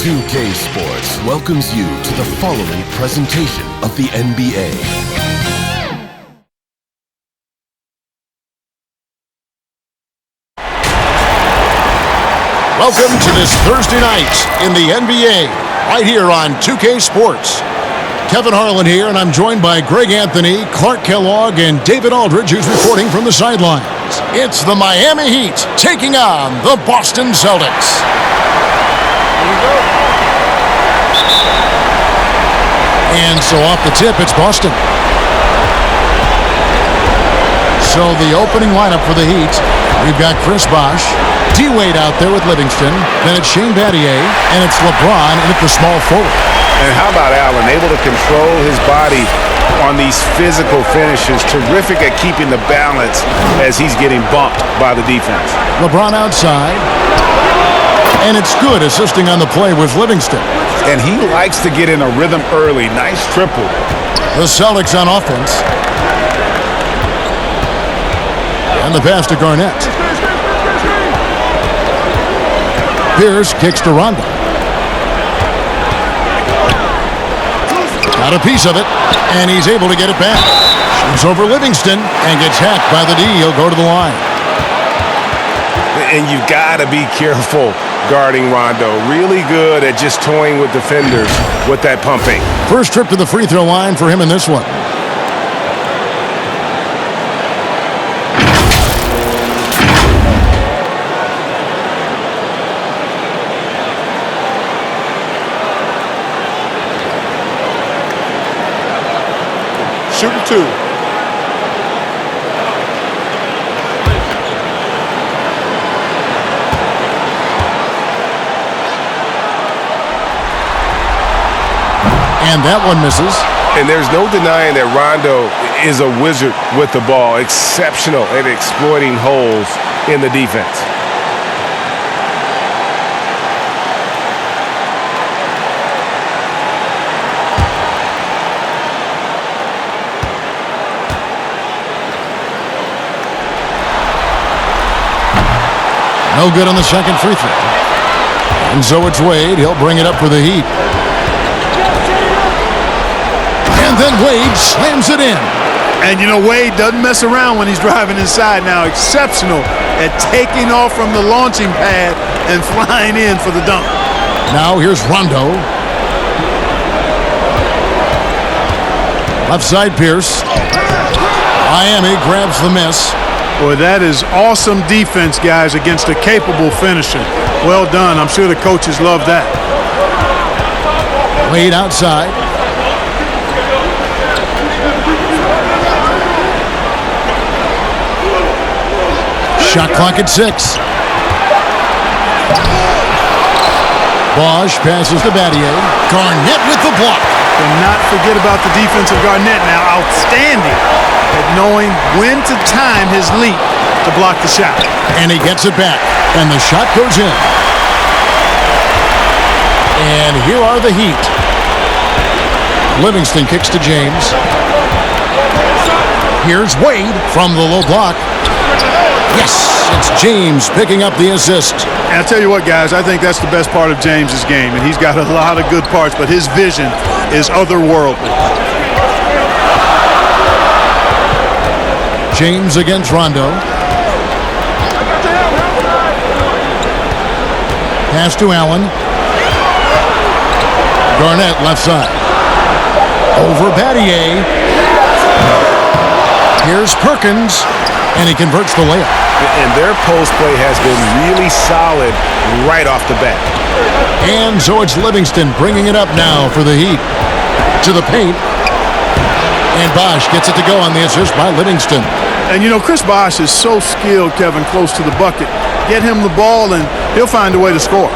NBA2K Sports welcomes you to the following presentation of the NBA. Welcome to this Thursday night in the NBA, right here on 2K Sports. Kevin Harlan here, and I'm joined by Greg Anthony, Clark Kellogg, and David Aldridge, who's reporting from the sidelines. It's the Miami Heat taking on the Boston Celtics. And so off the tip, it's Boston. So the opening lineup for the Heat, we've got Chris Bosh, D-Wade out there with Livingston, then it's Shane Battier, and it's LeBron in at the small forward. And how about Allen, able to control his body on these physical finishes, terrific at keeping the balance as he's getting bumped by the defense. LeBron outside, and it's good assisting on the play with Livingston. And he likes to get in a rhythm early. Nice triple. The Celtics on offense. And the pass to Garnett. Pierce kicks to Rondo. Got a piece of it, and he's able to get it back. Shoots over Livingston and gets hacked by the D. He'll go to the line. And you've got to be careful guarding Rondo. Really good at just toying with defenders with that pumping. First trip to the free throw line for him in this one. Shooting two. And that one misses. And there's no denying that Rondo is a wizard with the ball. Exceptional at exploiting holes in the defense. No good on the second free throw. And so it's Wade. He'll bring it up for the Heat. And then Wade slams it in. And you know, Wade doesn't mess around when he's driving inside now. Exceptional at taking off from the launching pad and flying in for the dunk. Now here's Rondo. Left side Pierce. Miami grabs the miss. Boy, that is awesome defense, guys, against a capable finisher. Well done. I'm sure the coaches love that. Wade outside. Shot clock at 6. Bosh passes to Battier. Garnett with the block. And not forget about the defense of Garnett now. Outstanding at knowing when to time his leap to block the shot. And he gets it back. And the shot goes in. And here are the Heat. Livingston kicks to James. Here's Wade from the low block. Yes, it's James picking up the assist. And I'll tell you what, guys, I think that's the best part of James's game. And he's got a lot of good parts, but his vision is otherworldly. James against Rondo. Pass to Allen. Garnett left side. Over Battier. Here's Perkins. And he converts the layup. And their post play has been really solid right off the bat. And so it's Livingston bringing it up now for the Heat. To the paint. And Bosh gets it to go on the assist by Livingston. And you know, Chris Bosh is so skilled, Kevin, close to the bucket. Get him the ball and he'll find a way to score.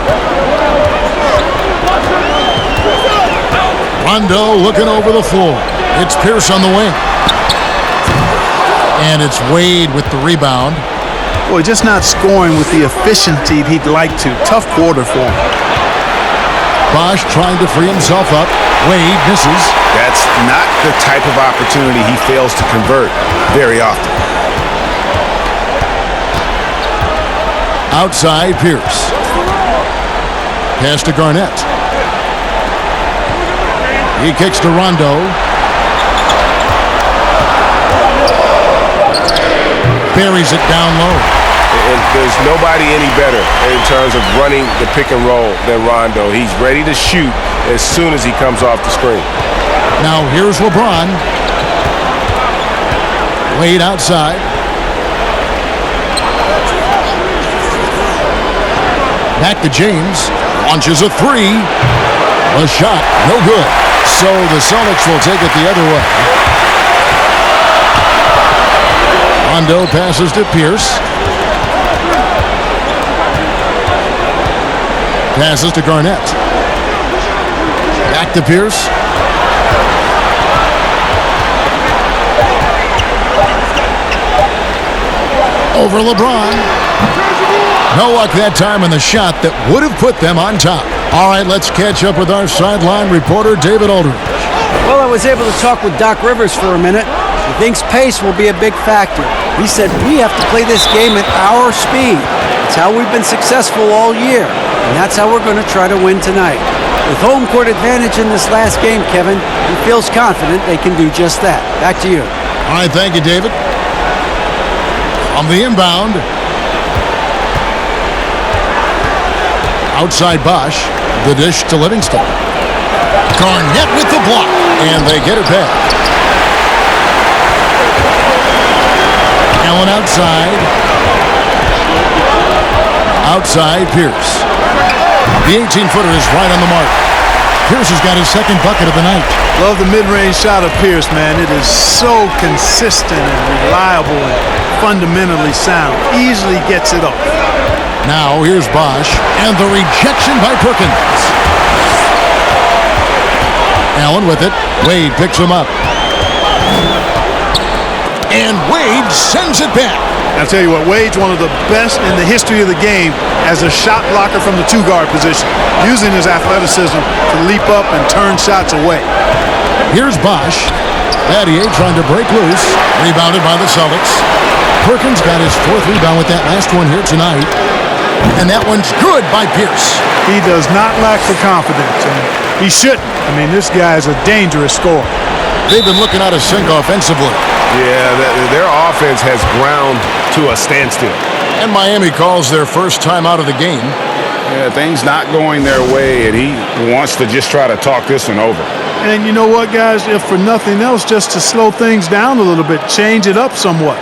Rondo looking over the floor. It's Pierce on the wing. And it's Wade with the rebound. Boy, just not scoring with the efficiency he'd like to. Tough quarter for him. Bosh trying to free himself up. Wade misses. That's not the type of opportunity he fails to convert very often. Outside Pierce. Pass to Garnett. He kicks to Rondo. Buries it down low. And there's nobody any better in terms of running the pick and roll than Rondo. He's ready to shoot as soon as he comes off the screen. Now here's LeBron. Wade outside. Back to James. Launches a three. A shot. No good. So the Celtics will take it the other way. Rondo passes to Pierce. Passes to Garnett. Back to Pierce. Over LeBron. No luck that time in the shot that would have put them on top. All right, let's catch up with our sideline reporter, David Aldridge. Well, I was able to talk with Doc Rivers for a minute. He thinks pace will be a big factor. He said we have to play this game at our speed. It's how we've been successful all year, and that's how we're going to try to win tonight. With home court advantage in this last game, Kevin, he feels confident they can do just that. Back to you. All right, thank you, David. On the inbound. Outside Bosch. The dish to Livingston. Garnett with the block. And they get it back. Allen outside. Outside Pierce. The 18-footer is right on the mark. Pierce has got his second bucket of the night. Love the mid-range shot of Pierce, man. It is so consistent and reliable and fundamentally sound. Easily gets it off. Now here's Bosch, and the rejection by Perkins. Allen with it. Wade picks him up. And Wade sends it back. I'll tell you what, Wade's one of the best in the history of the game as a shot blocker from the two-guard position, using his athleticism to leap up and turn shots away. Here's Bosch. Battier trying to break loose. Rebounded by the Celtics. Perkins got his fourth rebound with that last one here tonight. And that one's good by Pierce. He does not lack for confidence, and he shouldn't. I mean, this guy is a dangerous scorer. They've been looking out of sync offensively. Yeah, their offense has ground to a standstill. And Miami calls their first time out of the game. Yeah, things not going their way, and he wants to just try to talk this one over. And you know what, guys? If for nothing else, just to slow things down a little bit, change it up somewhat.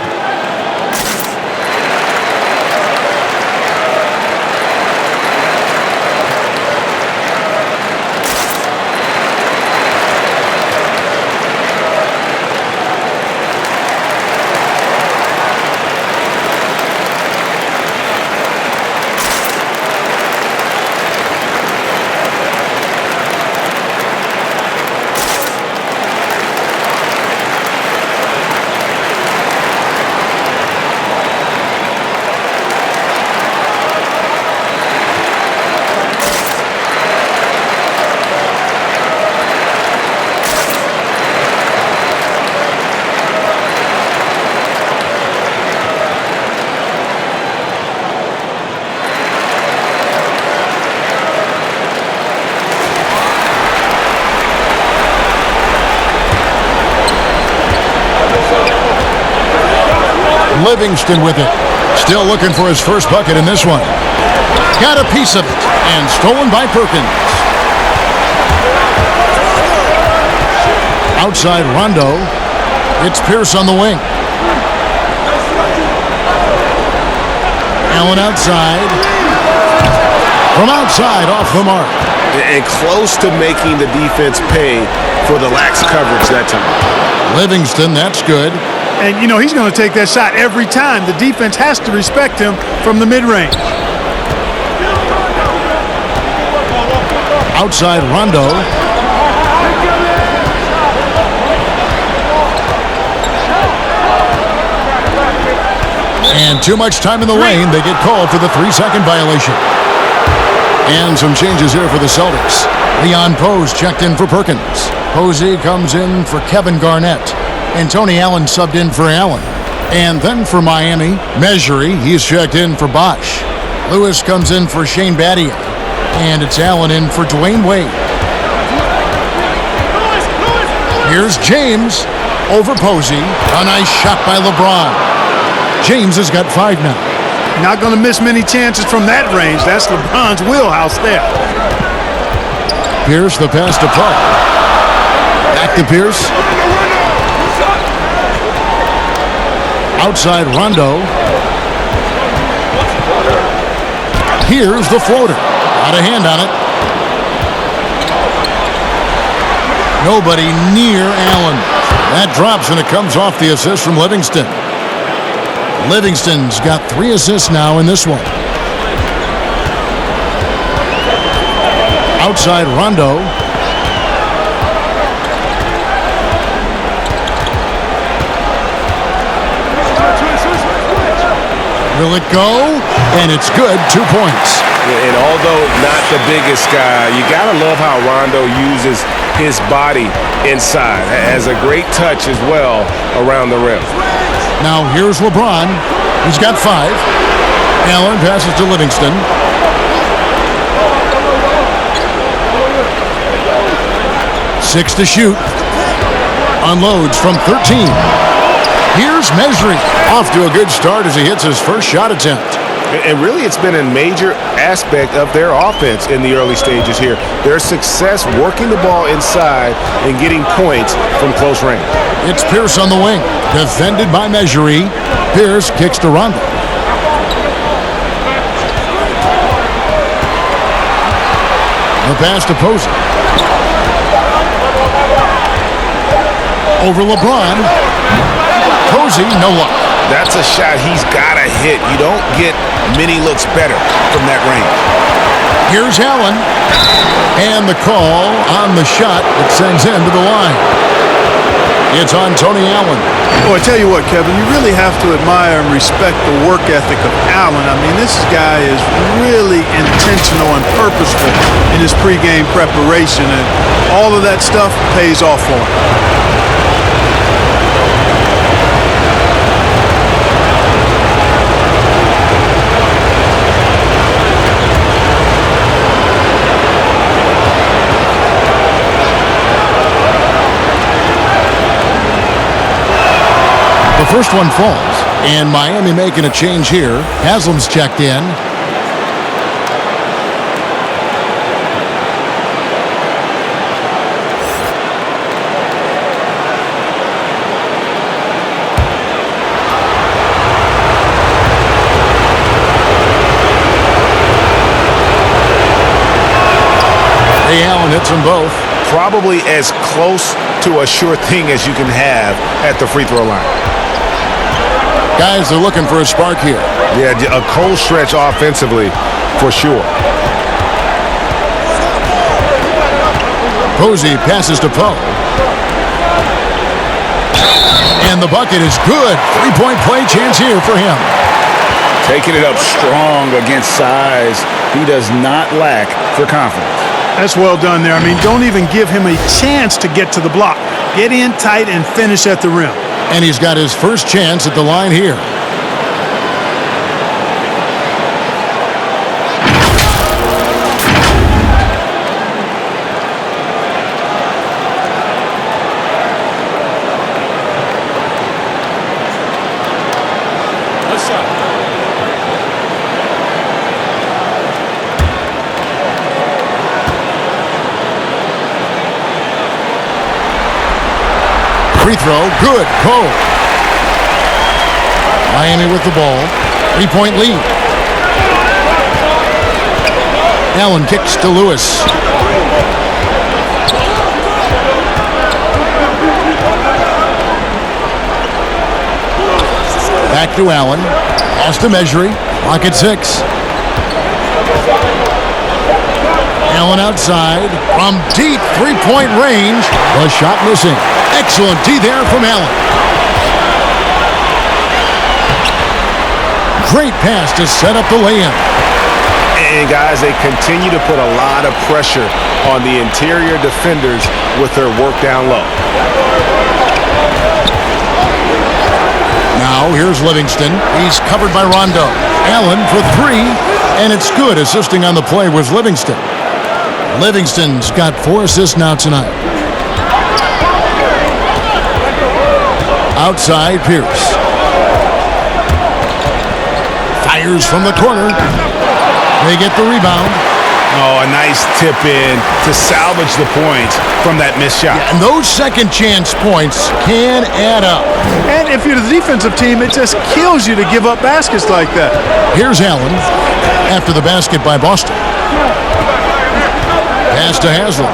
Livingston with it. Still looking for his first bucket in this one. Got a piece of it. And stolen by Perkins. Outside Rondo. It's Pierce on the wing. Allen outside. From outside, off the mark. And close to making the defense pay for the lax coverage that time. Livingston, that's good. And, you know, he's going to take that shot every time. The defense has to respect him from the mid-range. Outside Rondo. And too much time in the lane. They get called for the 3-second violation. And some changes here for the Celtics. Leon Pose checked in for Perkins. Posey comes in for Kevin Garnett. And Tony Allen subbed in for Allen. And then for Miami, Mejri, he's checked in for Bosch. Lewis comes in for Shane Battier. And it's Allen in for Dwayne Wade. Here's James over Posey. A nice shot by LeBron. James has got 5 now. Not going to miss many chances from that range. That's LeBron's wheelhouse there. Pierce, the pass to Park. Back to Pierce. Outside Rondo. Here's the floater. Got a hand on it. Nobody near Allen. That drops and it comes off the assist from Livingston. Livingston's got 3 assists now in this one. Outside Rondo. Will it go? And it's good. 2 points. And although not the biggest guy, you got to love how Rondo uses his body inside. Has a great touch as well around the rim. Now here's LeBron. He's got 5. Allen passes to Livingston. Six to shoot. Unloads from 13. Here's Mesri. Off to a good start as he hits his first shot attempt. And really, it's been a major aspect of their offense in the early stages here. Their success working the ball inside and getting points from close range. It's Pierce on the wing. Defended by Mesri. Pierce kicks to Rondo. The pass to Posey. Over LeBron. Posey, no luck. That's a shot he's got to hit. You don't get many looks better from that range. Here's Allen. And the call on the shot that sends him to the line. It's on Tony Allen. Oh, I tell you what, Kevin, you really have to admire and respect the work ethic of Allen. I mean, this guy is really intentional and purposeful in his pregame preparation, and all of that stuff pays off for him. The first one falls, and Miami making a change here. Haslam's checked in. Ray Allen hits them both. Probably as close to a sure thing as you can have at the free throw line. Guys are looking for a spark here. Yeah, a cold stretch offensively for sure. Posey passes to Poe. And the bucket is good. 3-point play chance here for him. Taking it up strong against size. He does not lack for confidence. That's well done there. I mean, don't even give him a chance to get to the block. Get in tight and finish at the rim. And he's got his first chance at the line here. Free throw, good, Poe. Miami with the ball, 3-point lead. Allen kicks to Lewis. Back to Allen, lost to Mesri, clock at 6. Allen outside, from deep 3-point range, the shot missing. Excellent D there from Allen. Great pass to set up the lay-in. And guys, they continue to put a lot of pressure on the interior defenders with their work down low. Now here's Livingston. He's covered by Rondo. Allen for 3, and it's good. Assisting on the play was Livingston. Livingston's got 4 assists now tonight. Outside Pierce. Fires from the corner. They get the rebound. Oh, a nice tip in to salvage the points from that missed shot. And those second chance points can add up. And if you're the defensive team, it just kills you to give up baskets like that. Here's Allen after the basket by Boston. Pass to Haslam.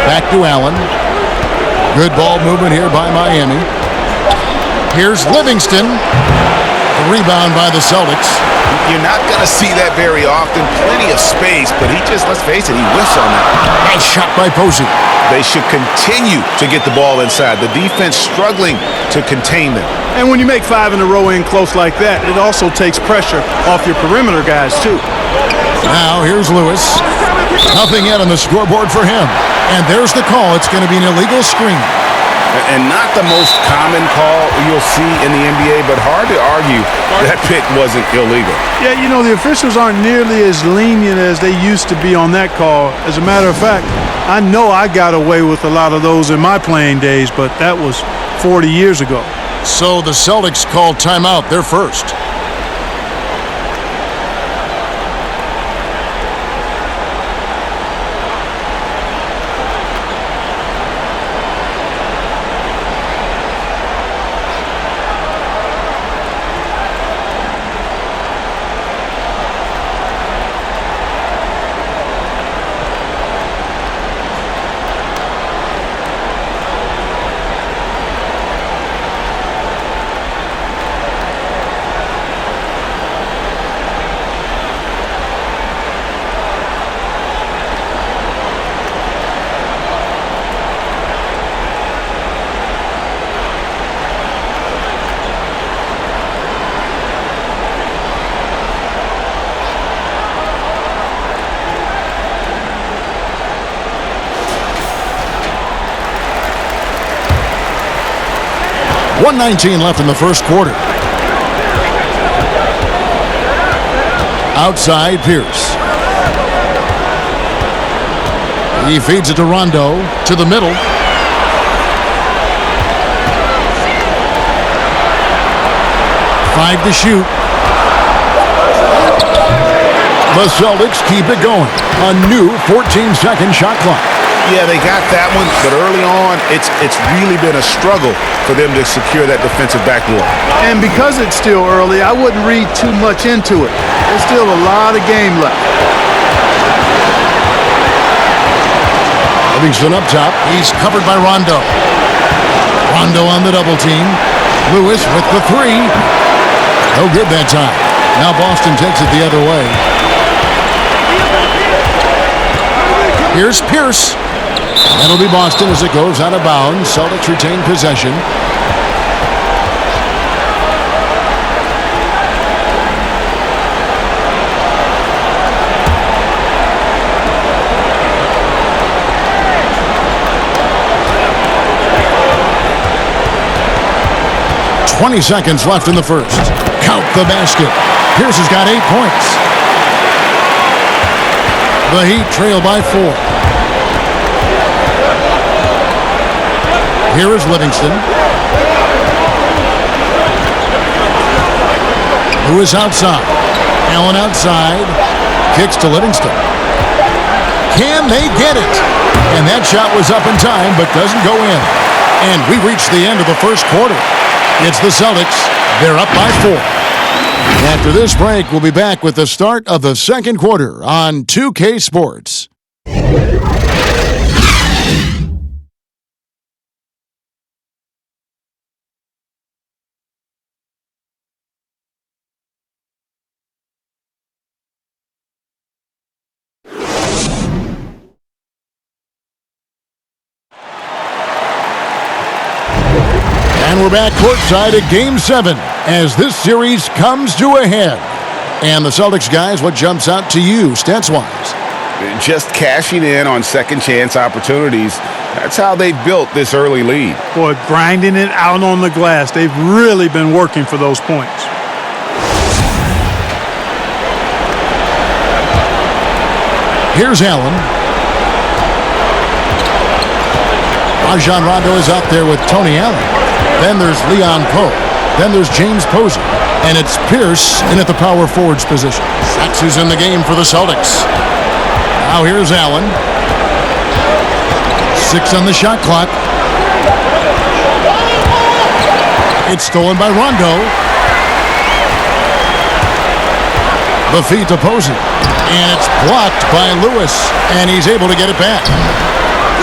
Back to Allen. Good ball movement here by Miami. Here's Livingston. The rebound by the Celtics. You're not going to see that very often. Plenty of space, but he just, let's face it, he whiffs on that. Nice shot by Posey. They should continue to get the ball inside. The defense struggling to contain them. And when you make 5 in a row in close like that, it also takes pressure off your perimeter guys, too. Now here's Lewis. Nothing yet on the scoreboard for him. And there's the call. It's going to be an illegal screen. And not the most common call you'll see in the NBA, but hard to argue that pick wasn't illegal. Yeah, you know, the officials aren't nearly as lenient as they used to be on that call. As a matter of fact, I know I got away with a lot of those in my playing days, but that was 40 years ago. So the Celtics called timeout. They're first. .119 left in the first quarter. Outside Pierce. He feeds it to Rondo to the middle. Five to shoot. The Celtics keep it going. A new 14-second shot clock. Yeah, they got that one, but early on, it's really been a struggle for them to secure that defensive backboard. And because it's still early, I wouldn't read too much into it. There's still a lot of game left. Livingston up top. He's covered by Rondo. Rondo on the double team. Lewis with the three. No good that time. Now Boston takes it the other way. Here's Pierce. That'll be Boston as it goes out of bounds. Celtics retain possession. .20 seconds left in the first. Count the basket. Pierce has got 8 points. The Heat trail by 4. Here is Livingston. Who is outside? Allen outside. Kicks to Livingston. Can they get it? And that shot was up in time, but doesn't go in. And we reached the end of the first quarter. It's the Celtics. They're up by 4. After this break, we'll be back with the start of the second quarter on 2K Sports. And we're back courtside at Game 7 as this series comes to a head. And the Celtics guys, what jumps out to you stats-wise? Just cashing in on second chance opportunities. That's how they built this early lead. Boy, grinding it out on the glass. They've really been working for those points. Here's Allen. Rajon Rondo is out there with Tony Allen. Then there's Leon Poe. Then there's James Posey. And it's Pierce in at the power forwards position. That's who's in the game for the Celtics. Now here's Allen. 6 on the shot clock. It's stolen by Rondo. The feed to Posey. And it's blocked by Lewis. And he's able to get it back.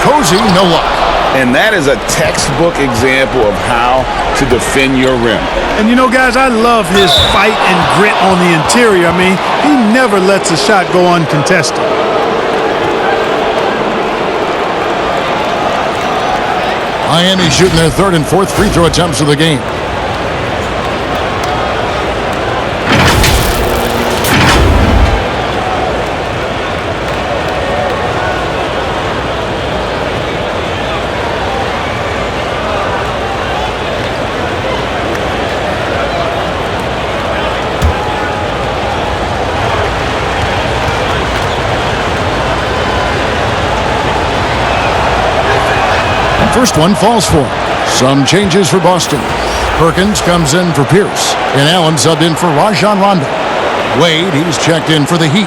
Posey, no luck. And that is a textbook example of how to defend your rim. And you know, guys, I love his fight and grit on the interior. I mean, he never lets a shot go uncontested. Miami shooting their 3rd and 4th free throw attempts of the game. First one falls for him. Some changes for Boston. Perkins comes in for Pierce. And Allen subbed in for Rajon Rondo. Wade, he's checked in for the Heat.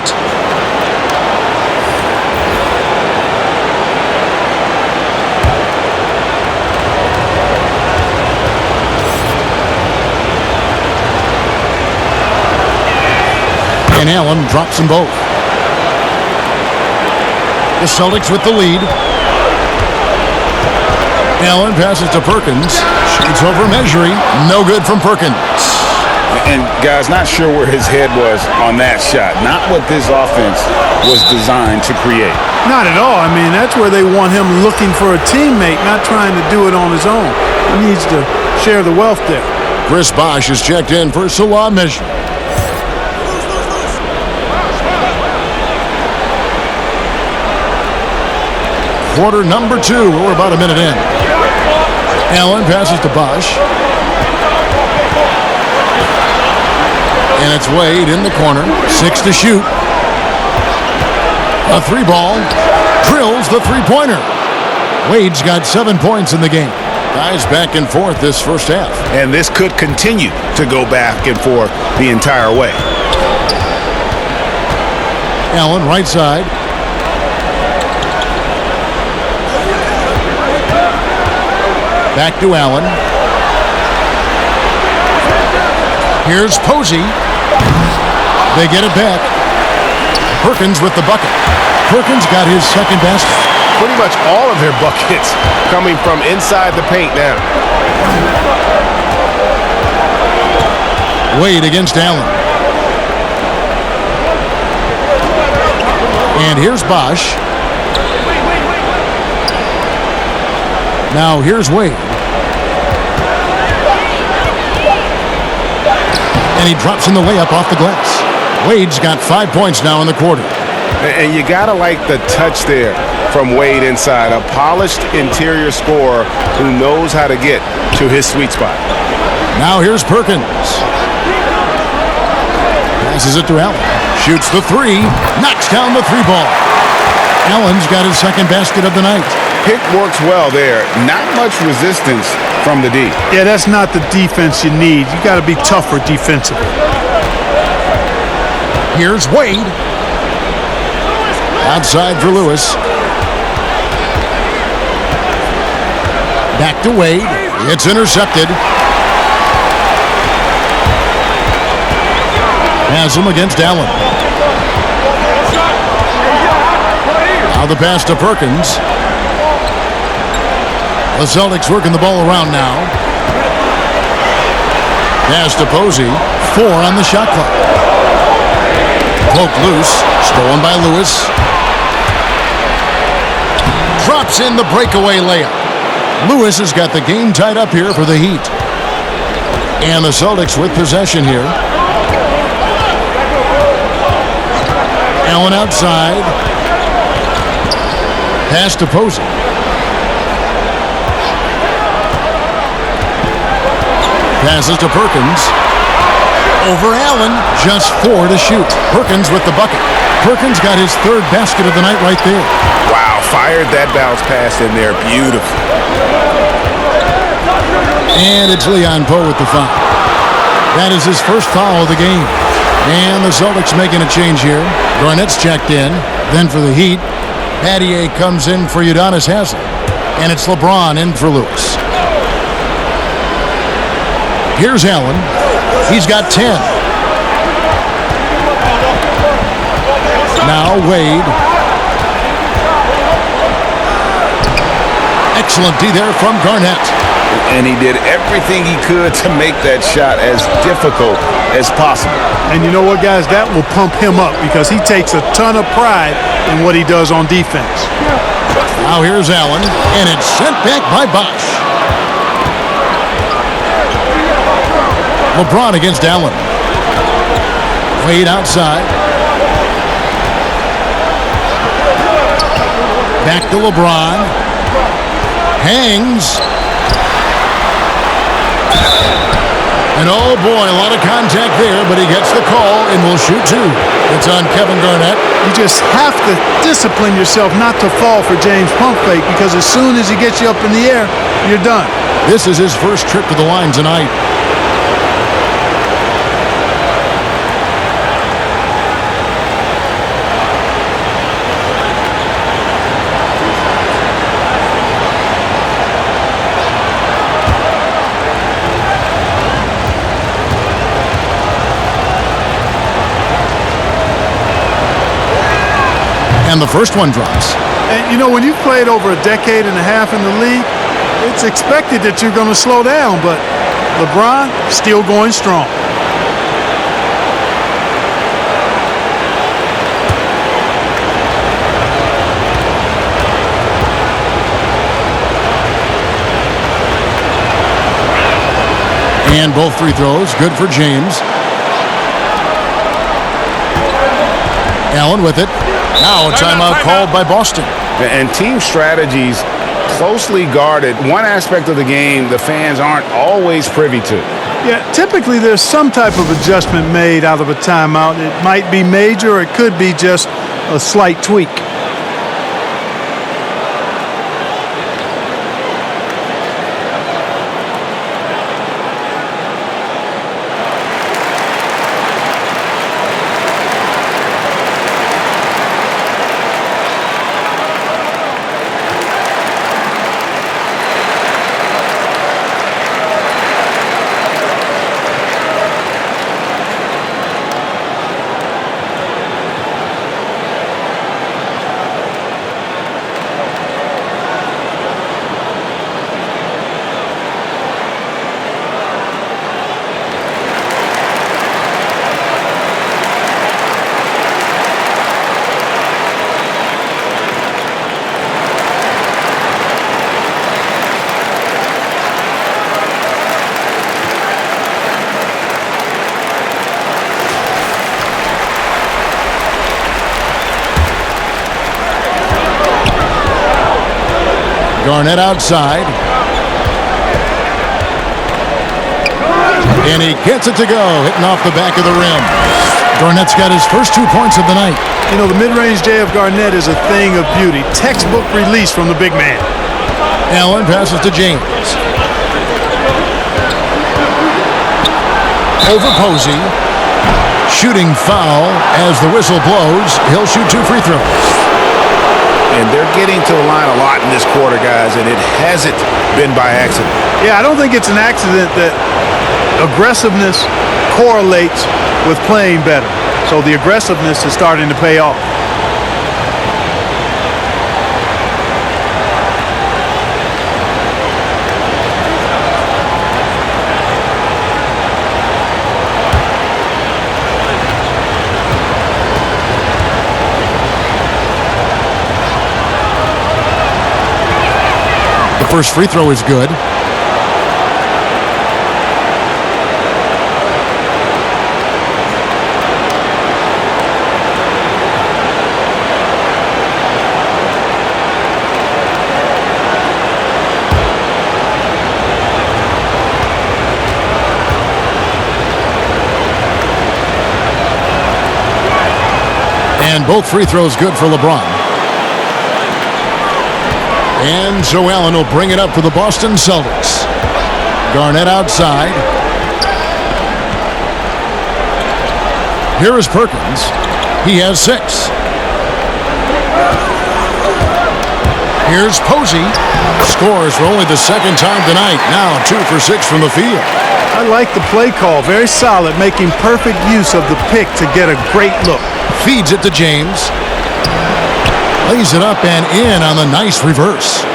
And Allen drops them both. The Celtics with the lead. Allen passes to Perkins. Shoots over Measury. No good from Perkins. And, guys, not sure where his head was on that shot. Not what this offense was designed to create. Not at all. I mean, that's where they want him looking for a teammate, not trying to do it on his own. He needs to share the wealth there. Chris Bosh is checked in for Salah Measury. Quarter number 2. We're about a minute in. Allen passes to Bosh. And it's Wade in the corner. 6 to shoot. A 3-ball. Drills the 3-pointer. Wade's got 7 points in the game. Guys back and forth this first half. And this could continue to go back and forth the entire way. Allen right side. Back to Allen. Here's Posey. They get it back. Perkins with the bucket. Perkins got his second basket. Pretty much all of their buckets coming from inside the paint now. Wade against Allen. And here's Bosh. Now here's Wade. And he drops in the layup off the glass. Wade's got 5 points now in the quarter. And you got to like the touch there from Wade inside. A polished interior scorer who knows how to get to his sweet spot. Now here's Perkins. Passes it to Allen. Shoots the 3. Knocks down the 3-ball. Allen's got his second basket of the night. Pick works well there. Not much resistance from the D. Yeah, that's not the defense you need. You got to be tougher defensively. Here's Wade. Outside for Lewis. Back to Wade. It's intercepted. Has him against Allen. Now the pass to Perkins. The Celtics working the ball around now. Pass to Posey. 4 on the shot clock. Poked loose. Stolen by Lewis. Drops in the breakaway layup. Lewis has got the game tied up here for the Heat. And the Celtics with possession here. Allen outside. Pass to Posey. Passes to Perkins. Over Allen, just 4 to shoot. Perkins with the bucket. Perkins got his 3rd basket of the night right there. Wow, fired that bounce pass in there. Beautiful. And it's Leon Poe with the foul. That is his first foul of the game. And the Celtics making a change here. Garnett's checked in. Then for the Heat, Pattier comes in for Udonis Haslem. And it's LeBron in for Lewis. Here's Allen. He's got 10. Now Wade. Excellent D there from Garnett. And he did everything he could to make that shot as difficult as possible. And you know what, guys? That will pump him up because he takes a ton of pride in what he does on defense. Now here's Allen, and it's sent back by Bosch. LeBron against Allen. Wade outside. Back to LeBron. Hangs. And oh boy, a lot of contact there, but he gets the call and will shoot 2. It's on Kevin Garnett. You just have to discipline yourself not to fall for James pump fake because as soon as he gets you up in the air, you're done. This is his first trip to the line tonight. And the first one drops. And you know, when you've played over a decade and a half in the league, it's expected that you're going to slow down, but LeBron still going strong. And both free throws, good for James. Allen with it. Now a timeout called by Boston. And team strategies closely guarded. One aspect of the game the fans aren't always privy to. Yeah, typically there's some type of adjustment made out of a timeout. It might be major or it could be just a slight tweak. Garnett outside. And he gets it to go, hitting off the back of the rim. Garnett's got his first 2 points of the night. You know, the mid-range J of Garnett is a thing of beauty. Textbook release from the big man. Allen passes to James. Over Posey. Shooting foul as the whistle blows. He'll shoot 2 free throws. And they're getting to the line a lot in this quarter, guys, and it hasn't been by accident. Yeah, I don't think it's an accident that aggressiveness correlates with playing better. So the aggressiveness is starting to pay off. The first free throw is good. And both free throws good for LeBron. And Joe Allen will bring it up for the Boston Celtics. Garnett outside. Here is Perkins. He has 6. Here's Posey. Scores for only the second time tonight. Now 2 for 6 from the field. I like the play call. Very solid, making perfect use of the pick to get a great look. Feeds it to James. Lays it up and in on the nice reverse.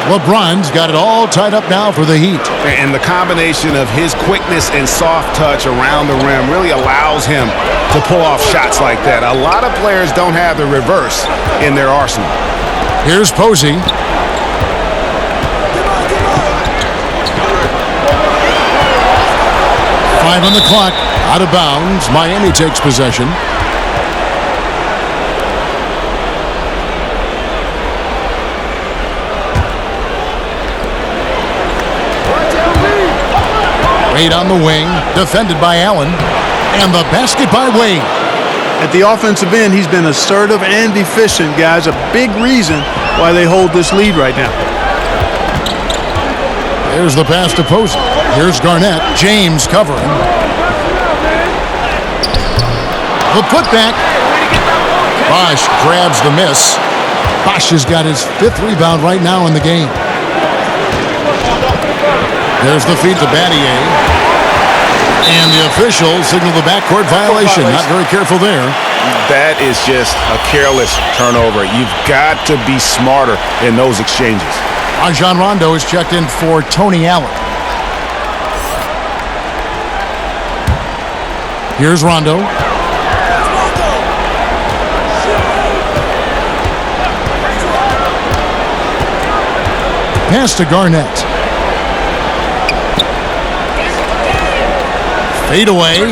LeBron's got it all tied up now for the Heat. And the combination of his quickness and soft touch around the rim really allows him to pull off shots like that. A lot of players don't have the reverse in their arsenal. Here's Posey. 5 on the clock. Out of bounds. Miami takes possession. Wade on the wing. Defended by Allen. And the basket by Wade. At the offensive end, he's been assertive and efficient, guys. A big reason why they hold this lead right now. There's the pass to Posey. Here's Garnett. James covering. The putback. Bosh grabs the miss. Bosh has got his 5th rebound right now in the game. There's the feed to Battier. And the official signaled the backcourt violation. Not very careful there. That is just a careless turnover. You've got to be smarter in those exchanges. Rajon Rondo is checked in for Tony Allen. Here's Rondo. Pass to Garnett. Fade away.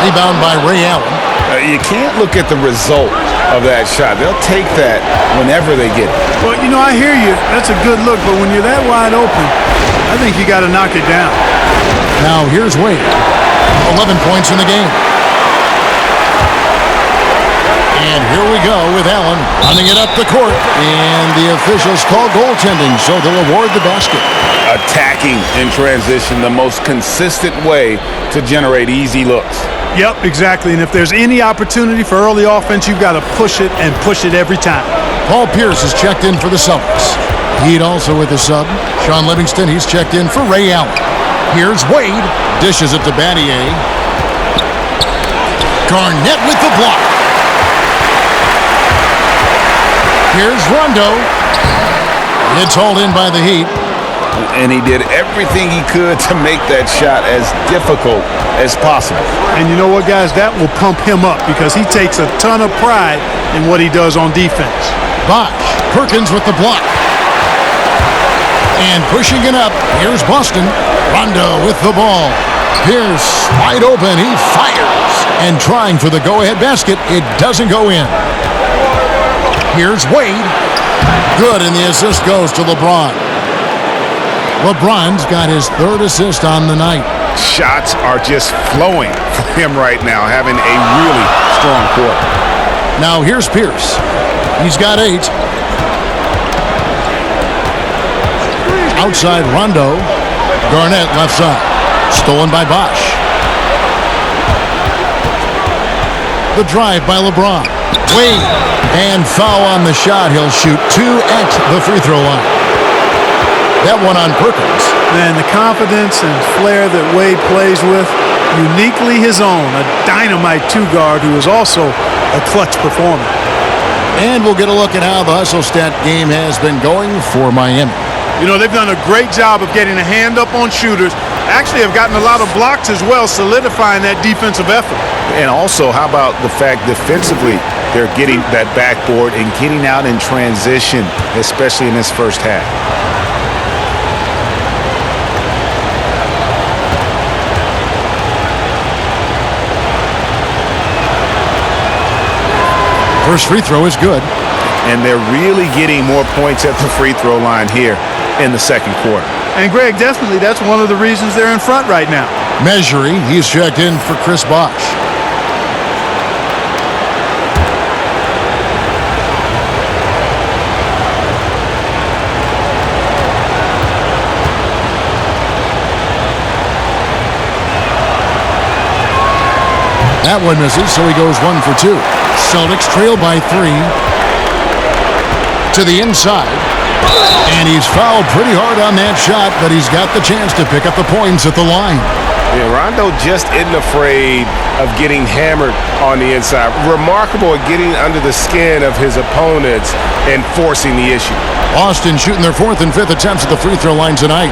Rebound by Ray Allen. You can't look at the result of that shot. They'll take that whenever they get it. Well, you know, I hear you. That's a good look, but when you're that wide open, I think you got to knock it down. Now here's Wade. 11 points in the game. And here we go with Allen running it up the court. And the officials call goaltending, so they'll award the basket. Attacking in transition, the most consistent way to generate easy looks. Yep, exactly. And if there's any opportunity for early offense, you've got to push it and push it every time. Paul Pierce is checked in for the Celtics. Heat also with a sub. Sean Livingston, he's checked in for Ray Allen. Here's Wade. Dishes it to Battier. Garnett with the block. Here's Rondo. It's hauled in by the Heat. And he did everything he could to make that shot as difficult as possible. And you know what, guys? That will pump him up because he takes a ton of pride in what he does on defense. Bosh. Perkins with the block. And pushing it up. Here's Boston. Rondo with the ball. Pierce wide open. He fires. And trying for the go-ahead basket. It doesn't go in. Here's Wade. Good, and the assist goes to LeBron. LeBron's got his 3rd assist on the night. Shots are just flowing for him right now, having a really strong quarter. Now here's Pierce. He's got 8. Outside Rondo. Garnett left side. Stolen by Bosh. The drive by LeBron. Wade. And foul on the shot. He'll shoot 2 at the free throw line. That one on Perkins. Man, the confidence and flair that Wade plays with, uniquely his own. A dynamite 2-guard who is also a clutch performer. And we'll get a look at how the hustle stat game has been going for Miami. You know, they've done a great job of getting a hand up on shooters. Actually have gotten a lot of blocks as well, solidifying that defensive effort. And also, how about the fact defensively, they're getting that backboard and getting out in transition, especially in this first half. First free throw is good. And they're really getting more points at the free throw line here in the second quarter. And Greg, definitely that's one of the reasons they're in front right now. Measuring, he's checked in for Chris Bosh. That one misses, so he goes 1 for 2. Celtics trail by 3. To the inside. And he's fouled pretty hard on that shot, but he's got the chance to pick up the points at the line. Yeah, Rondo just isn't afraid of getting hammered on the inside. Remarkable at getting under the skin of his opponents and forcing the issue. Boston shooting their 4th and 5th attempts at the free throw line tonight.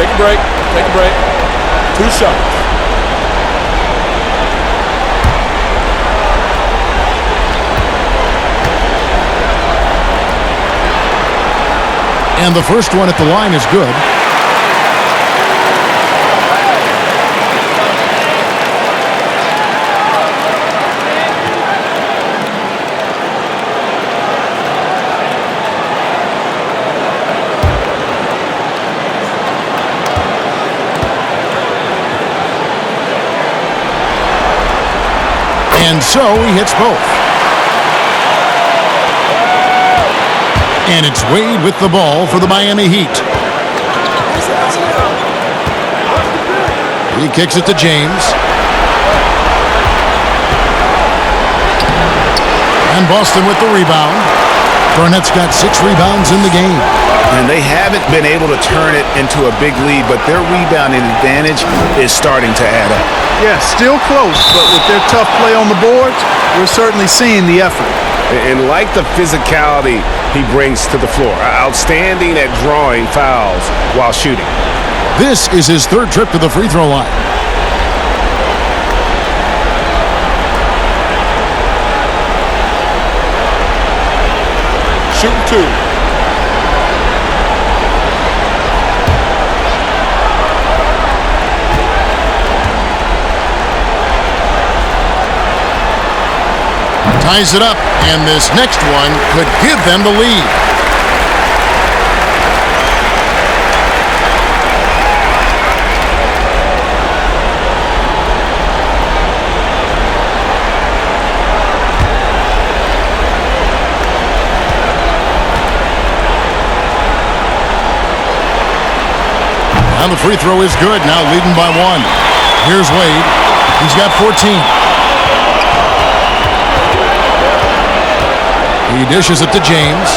Take a break. Take a break. 2 shots. And the first one at the line is good. And so he hits both. And it's Wade with the ball for the Miami Heat. He kicks it to James. And Boston with the rebound. Garnett's got 6 rebounds in the game. And they haven't been able to turn it into a big lead, but their rebounding advantage is starting to add up. Yeah, still close, but with their tough play on the boards, we're certainly seeing the effort. And like the physicality he brings to the floor, outstanding at drawing fouls while shooting. This is his 3rd trip to the free throw line. Shooting 2. Ties it up, and this next one could give them the lead. And the free throw is good, now leading by 1. Here's Wade. He's got 14. He dishes it to James.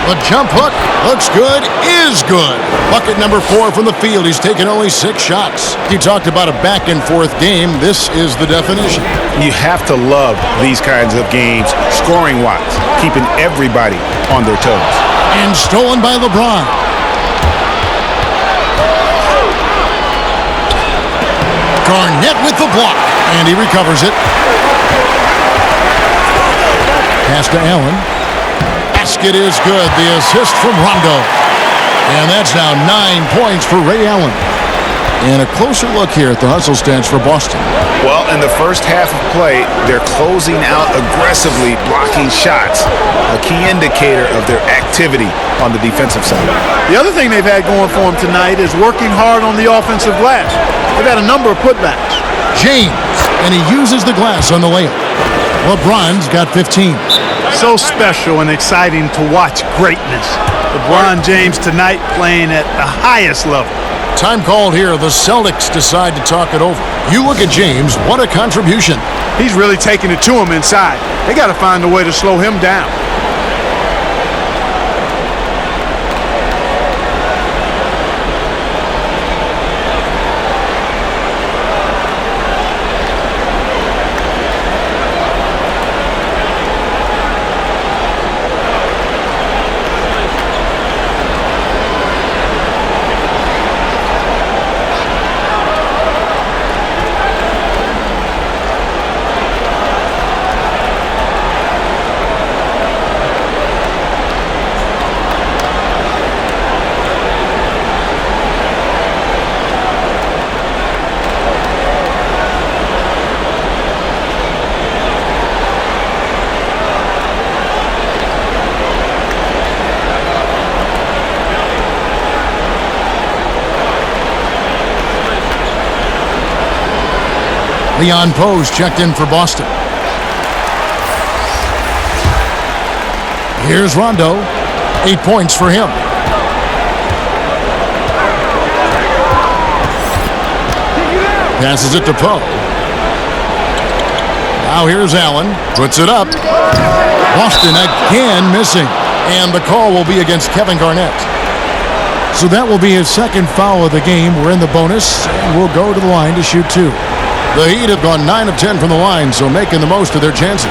The jump hook looks good, is good. Bucket number 4 from the field. He's taken only 6 shots. You talked about a back-and-forth game. This is the definition. You have to love these kinds of games, scoring-wise, keeping everybody on their toes. And stolen by LeBron. Garnett with the block. And he recovers it. Pass to Allen. Basket is good. The assist from Rondo. And that's now 9 points for Ray Allen. And a closer look here at the hustle stats for Boston. Well, in the first half of play, they're closing out aggressively, blocking shots, a key indicator of their activity on the defensive side. The other thing they've had going for them tonight is working hard on the offensive glass. They've had a number of putbacks. James, and he uses the glass on the layup. LeBron's got 15. So special and exciting to watch greatness. LeBron James tonight playing at the highest level. Time called here. The Celtics decide to talk it over. You look at James, what a contribution. He's really taking it to him inside. They got to find a way to slow him down. Leon Pose checked in for Boston. Here's Rondo. 8 points for him. Passes it to Poe. Now here's Allen. Puts it up. Boston again missing. And the call will be against Kevin Garnett. So that will be his second foul of the game. We're in the bonus, and we'll go to the line to shoot 2. The Heat have gone 9 of 10 from the line, so making the most of their chances.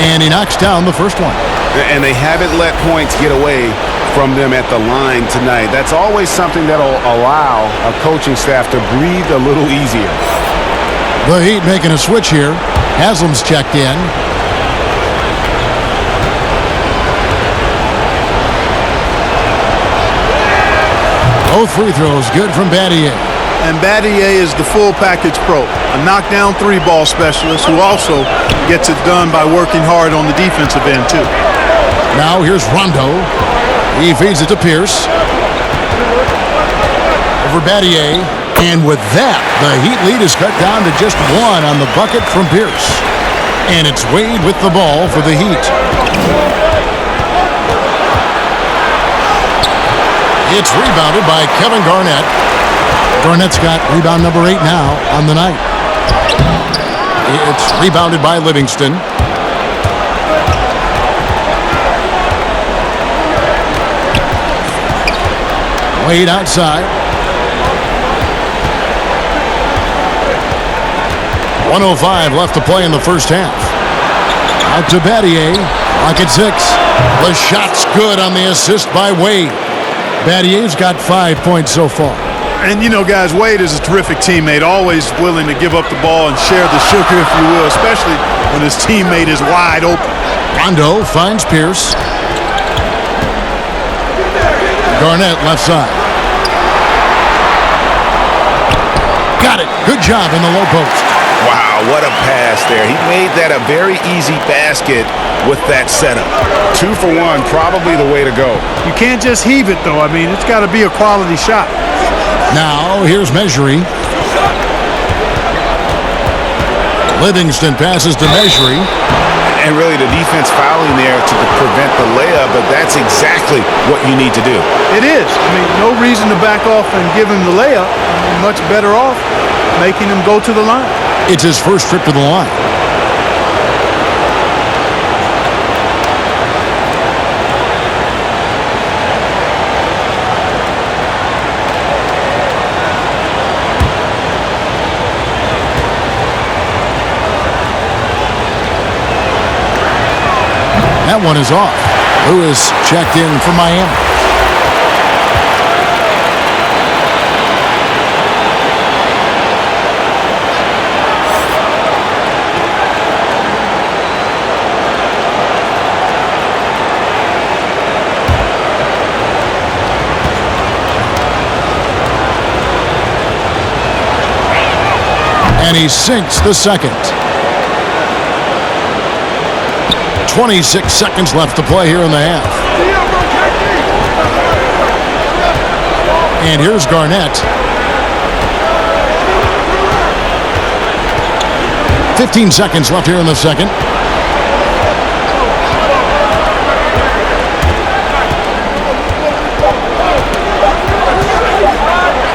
And he knocks down the first one. And they haven't let points get away from them at the line tonight. That's always something that'll allow a coaching staff to breathe a little easier. The Heat making a switch here. Haslam's checked in. Both free throws good from Battier. And Battier is the full package pro, a knockdown 3-ball specialist who also gets it done by working hard on the defensive end, too. Now here's Rondo. He feeds it to Pierce. Over Battier. And with that, the Heat lead is cut down to just 1 on the bucket from Pierce. And it's Wade with the ball for the Heat. It's rebounded by Kevin Garnett. Garnett's got rebound number 8 now on the night. It's rebounded by Livingston. Wade outside. 1:05 left to play in the first half. Out to Battier. Pocket 6. The shot's good on the assist by Wade. Battier's got 5 points so far. And, you know, guys, Wade is a terrific teammate, always willing to give up the ball and share the sugar, if you will, especially when his teammate is wide open. Rondo finds Pierce. Garnett left side. Got it. Good job in the low post. Wow, what a pass there. He made that a very easy basket with that setup. 2 for 1, probably the way to go. You can't just heave it, though. I mean, it's got to be a quality shot. Now, here's Measury. Livingston passes to Measury. And really the defense fouling there to prevent the layup, but that's exactly what you need to do. It is. I mean, no reason to back off and give him the layup. Much better off making him go to the line. It's his first trip to the line. That one is off. Lewis checked in for Miami. And he sinks the second. 26 seconds left to play here in the half. And here's Garnett. 15 seconds left here in the second.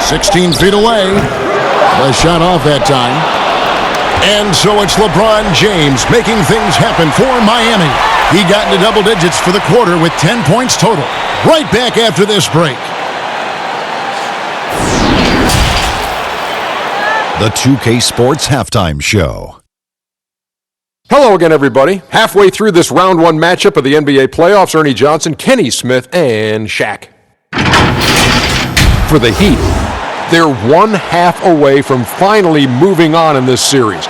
"16 feet away." The shot off that time. And so it's LeBron James making things happen for Miami. He got into double digits for the quarter with 10 points total. Right back after this break. The 2K Sports Halftime Show. Hello again, everybody. Halfway through this round 1 matchup of the NBA playoffs, Ernie Johnson, Kenny Smith, and Shaq. For the Heat, they're 1/2 away from finally moving on in this series.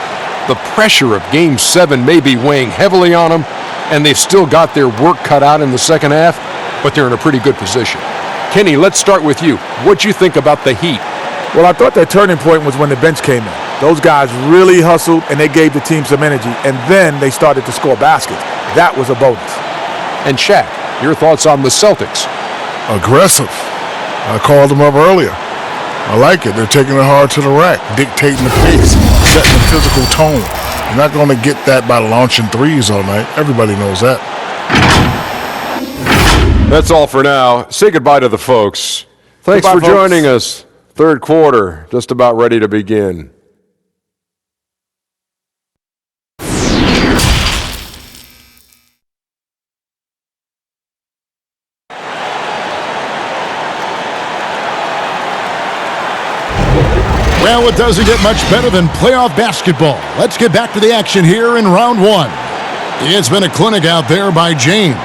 The pressure of Game 7 may be weighing heavily on them, and they've still got their work cut out in the second half, but they're in a pretty good position. Kenny, let's start with you. What'd you think about the Heat? Well, I thought that turning point was when the bench came in. Those guys really hustled, and they gave the team some energy, and then they started to score baskets. That was a bonus. And Shaq, your thoughts on the Celtics? Aggressive. I called them up earlier. I like it. They're taking it hard to the rack, dictating the pace, setting the physical tone. You're not going to get that by launching threes all night. Everybody knows that. That's all for now. Say goodbye to the folks. Thanks for joining us. Third quarter, just about ready to begin. Well, it doesn't get much better than playoff basketball. Let's get back to the action here in round one. It's been a clinic out there by James.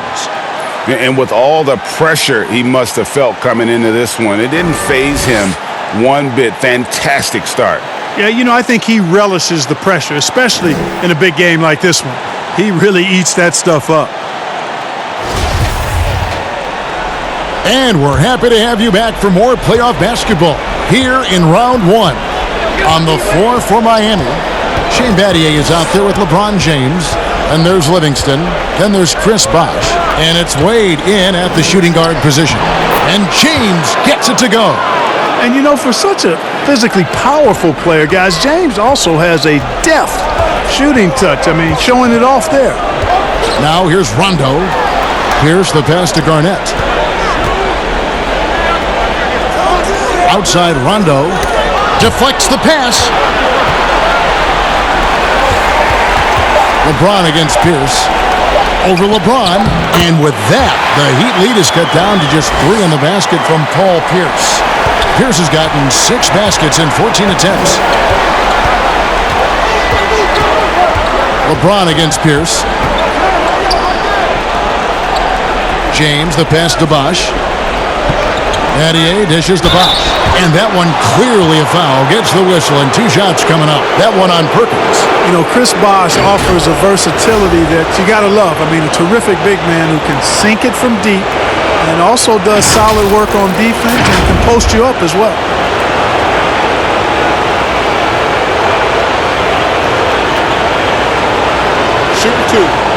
And with all the pressure he must have felt coming into this one, it didn't faze him one bit. Fantastic start. Yeah, you know, I think he relishes the pressure, especially in a big game like this one. He really eats that stuff up. And we're happy to have you back for more playoff basketball here in round one. On the floor for Miami, Shane Battier is out there with LeBron James. And there's Livingston. Then there's Chris Bosh. And it's Wade in at the shooting guard position. And James gets it to go. And, you know, for such a physically powerful player, guys, James also has a deft shooting touch. I mean, showing it off there. Now here's Rondo. Here's the pass to Garnett. Outside Rondo. Deflects the pass. LeBron against Pierce. Over LeBron. And with that, the Heat lead is cut down to just 3 in the basket from Paul Pierce. Pierce has gotten 6 baskets in 14 attempts. LeBron against Pierce. James, the pass to Bosh. Battier dishes to Bosh. And that one clearly a foul. Gets the whistle and 2 shots coming up. That one on Perkins. You know, Chris Bosh offers a versatility that you got to love. I mean, a terrific big man who can sink it from deep and also does solid work on defense and can post you up as well. Shooting 2.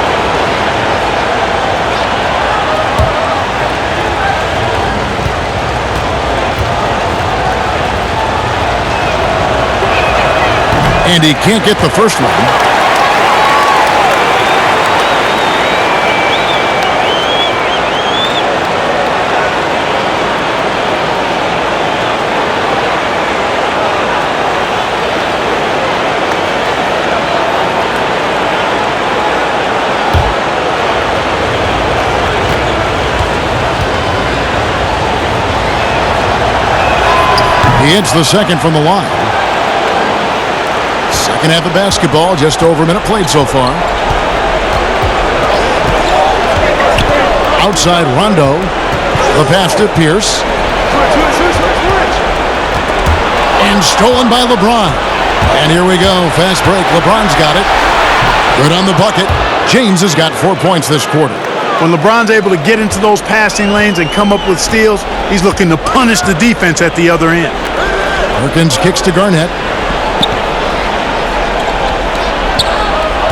And he can't get the first one. He hits the second from the line. Second half of basketball, just over a minute played so far. Outside Rondo. The pass to Pierce. And stolen by LeBron. And here we go. Fast break. LeBron's got it. Good on the bucket. James has got 4 points this quarter. When LeBron's able to get into those passing lanes and come up with steals, he's looking to punish the defense at the other end. Perkins kicks to Garnett.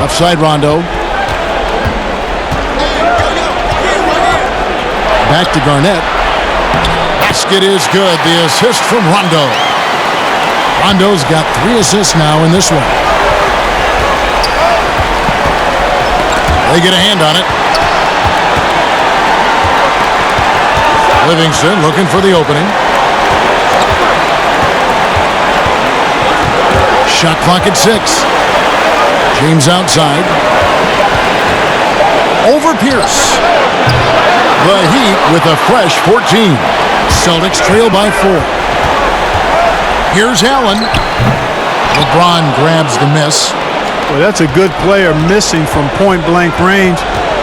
Offside Rondo. Back to Garnett. Basket is good. The assist from Rondo. Rondo's got 3 assists now in this one. They get a hand on it. Livingston looking for the opening. Shot clock at 6. James outside. Over Pierce. The Heat with a fresh 14. Celtics trail by 4. Here's Allen. LeBron grabs the miss. Well, that's a good player missing from point-blank range.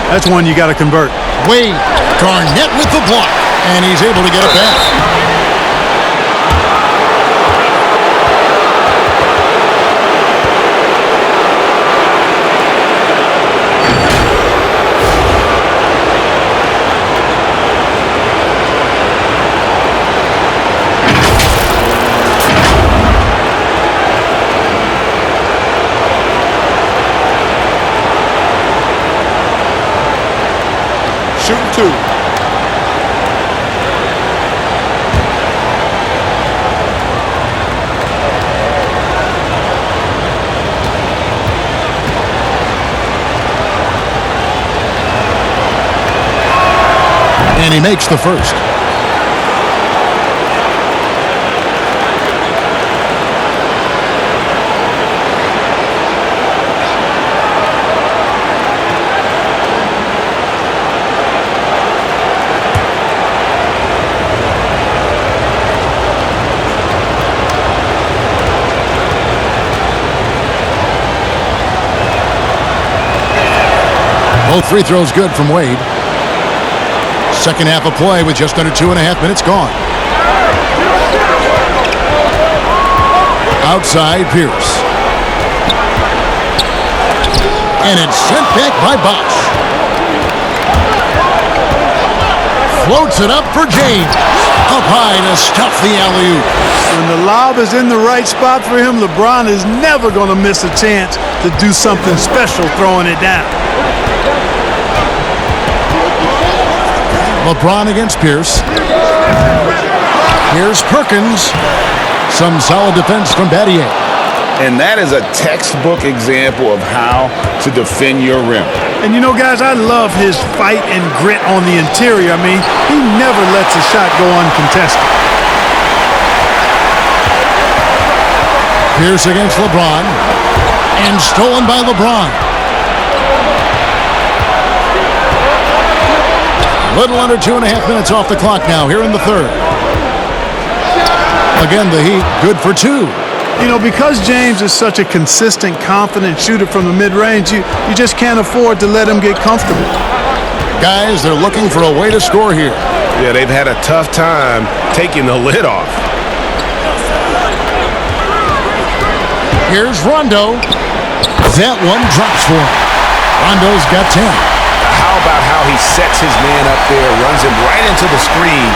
That's one you got to convert. Wade. Garnett with the block. And he's able to get it back. And he makes the first. Both free throws good from Wade. Second half of play with just under 2.5 minutes gone. Outside Pierce. And it's sent back by Bosch. Floats it up for James. Up high to stuff the alley-oop. When the lob is in the right spot for him, LeBron is never going to miss a chance to do something special throwing it down. LeBron against Pierce. Here's Perkins. Some solid defense from Battier. And that is a textbook example of how to defend your rim. And you know, guys, I love his fight and grit on the interior. I mean, he never lets a shot go uncontested. Pierce against LeBron. And stolen by LeBron. Little under 2.5 minutes off the clock now here in the third. Again, the Heat good for 2. You know, because James is such a consistent, confident shooter from the mid-range, you just can't afford to let him get comfortable. Guys, they're looking for a way to score here. Yeah, they've had a tough time taking the lid off. Here's Rondo. That one drops for him. Rondo's got 10. How about how he sets his man up there, runs him right into the screen,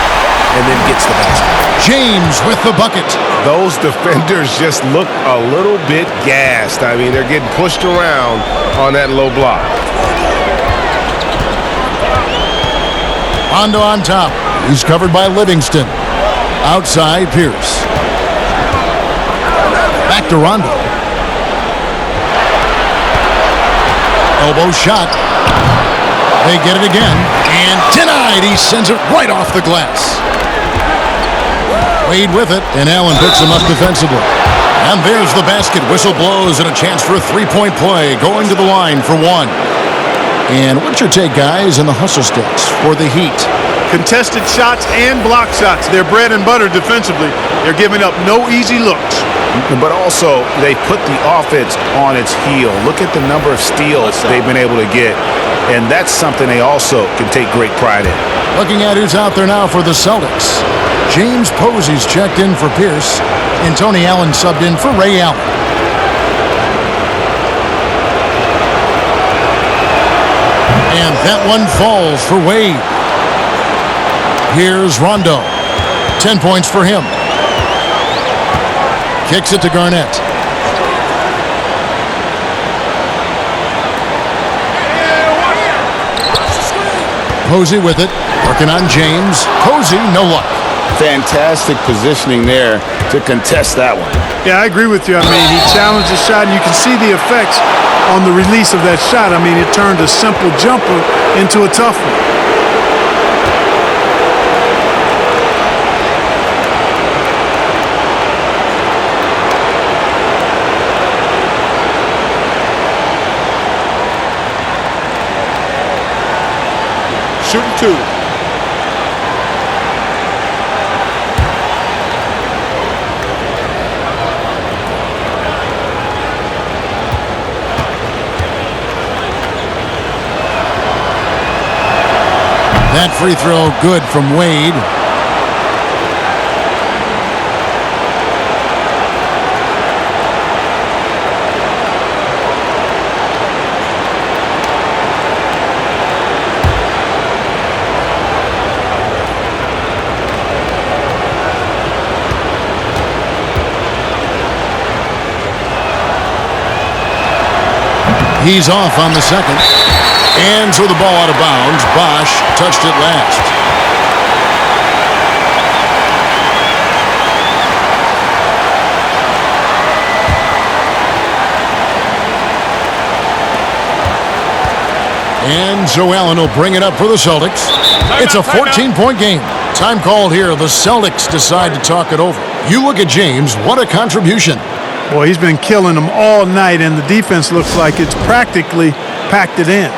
and then gets the basket. James with the bucket. Those defenders just look a little bit gassed. I mean, they're getting pushed around on that low block. Rondo on top. He's covered by Livingston. Outside Pierce. Back to Rondo. Elbow shot. They get it again, and denied. He sends it right off the glass. Wade with it, and Allen picks him up defensively. And there's the basket. Whistle blows, and a chance for a three-point play. Going to the line for 1. And what's your take, guys, in the hustle sticks for the Heat? Contested shots and block shots. They're bread and butter defensively. They're giving up no easy looks. But also, they put the offense on its heel. Look at the number of steals they've been able to get. And that's something they also can take great pride in. Looking at who's out there now for the Celtics. James Posey's checked in for Pierce, and Tony Allen subbed in for Ray Allen. And that one falls for Wade. Here's Rondo. 10 points for him. Kicks it to Garnett. Posey with it, working on James. Posey, no luck. Fantastic positioning there to contest that one. Yeah, I agree with you. I mean, he challenged the shot, and you can see the effects on the release of that shot. I mean, it turned a simple jumper into a tough one. Shooting 2. That free throw good from Wade. He's off on the second. And so the ball out of bounds. Bosch touched it last. And Joe Allen will bring it up for the Celtics. It's a 14-point game. Time called here. The Celtics decide to talk it over. You look at James. What a contribution. Boy, he's been killing them all night, and the defense looks like it's practically packed it in.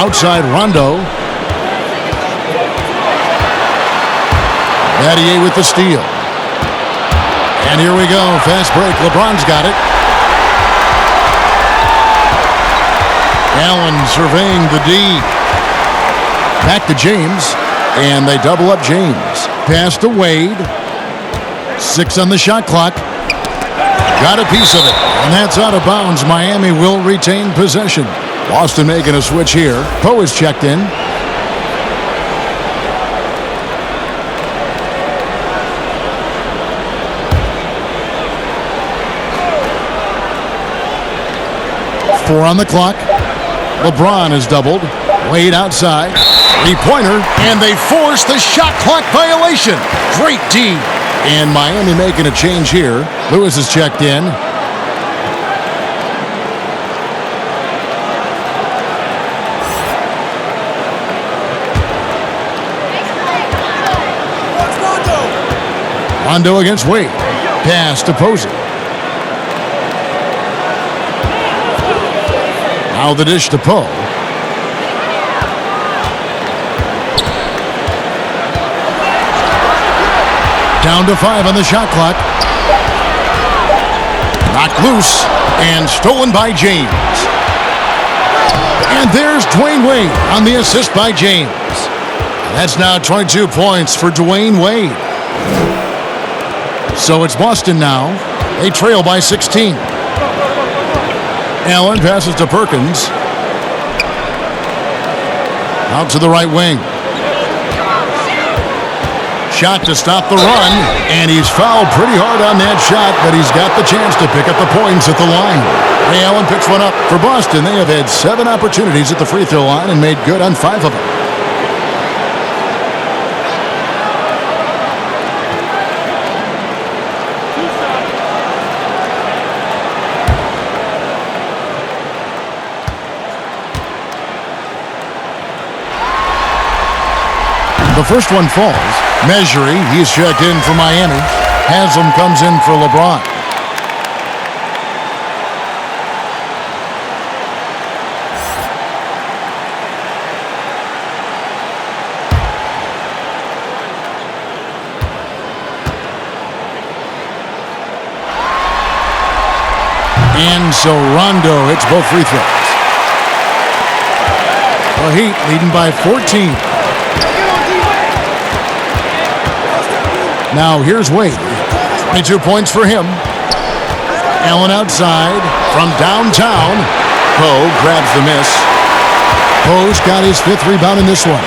Outside Rondo. Battier with the steal. And here we go. Fast break. LeBron's got it. Allen surveying the D. Back to James. And they double up James. Pass to Wade. 6 on the shot clock. Got a piece of it. And that's out of bounds. Miami will retain possession. Boston making a switch here. Poe is checked in. Four on the clock. LeBron is doubled. Wade outside. Three-pointer. And they force the shot clock violation. Great D. And Miami making a change here. Lewis is checked in. Rondo against Wade. Pass to Posey. Now the dish to Poe. Down to 5 on the shot clock. Knocked loose and stolen by James. And there's Dwayne Wade on the assist by James. That's now 22 points for Dwayne Wade. So it's Boston now. They trail by 16. Allen passes to Perkins. Out to the right wing. Shot to stop the run. And he's fouled pretty hard on that shot, but he's got the chance to pick up the points at the line. Ray Allen picks one up. For Boston, they have had 7 opportunities at the free throw line and made good on 5 of them. The first one falls. Measury, he's checked in for Miami. Haslam comes in for LeBron. And so Rondo hits both free throws. The Heat leading by 14. Now here's Wade. 22 points for him. Allen outside from downtown. Poe grabs the miss. Poe's got his 5th rebound in this one.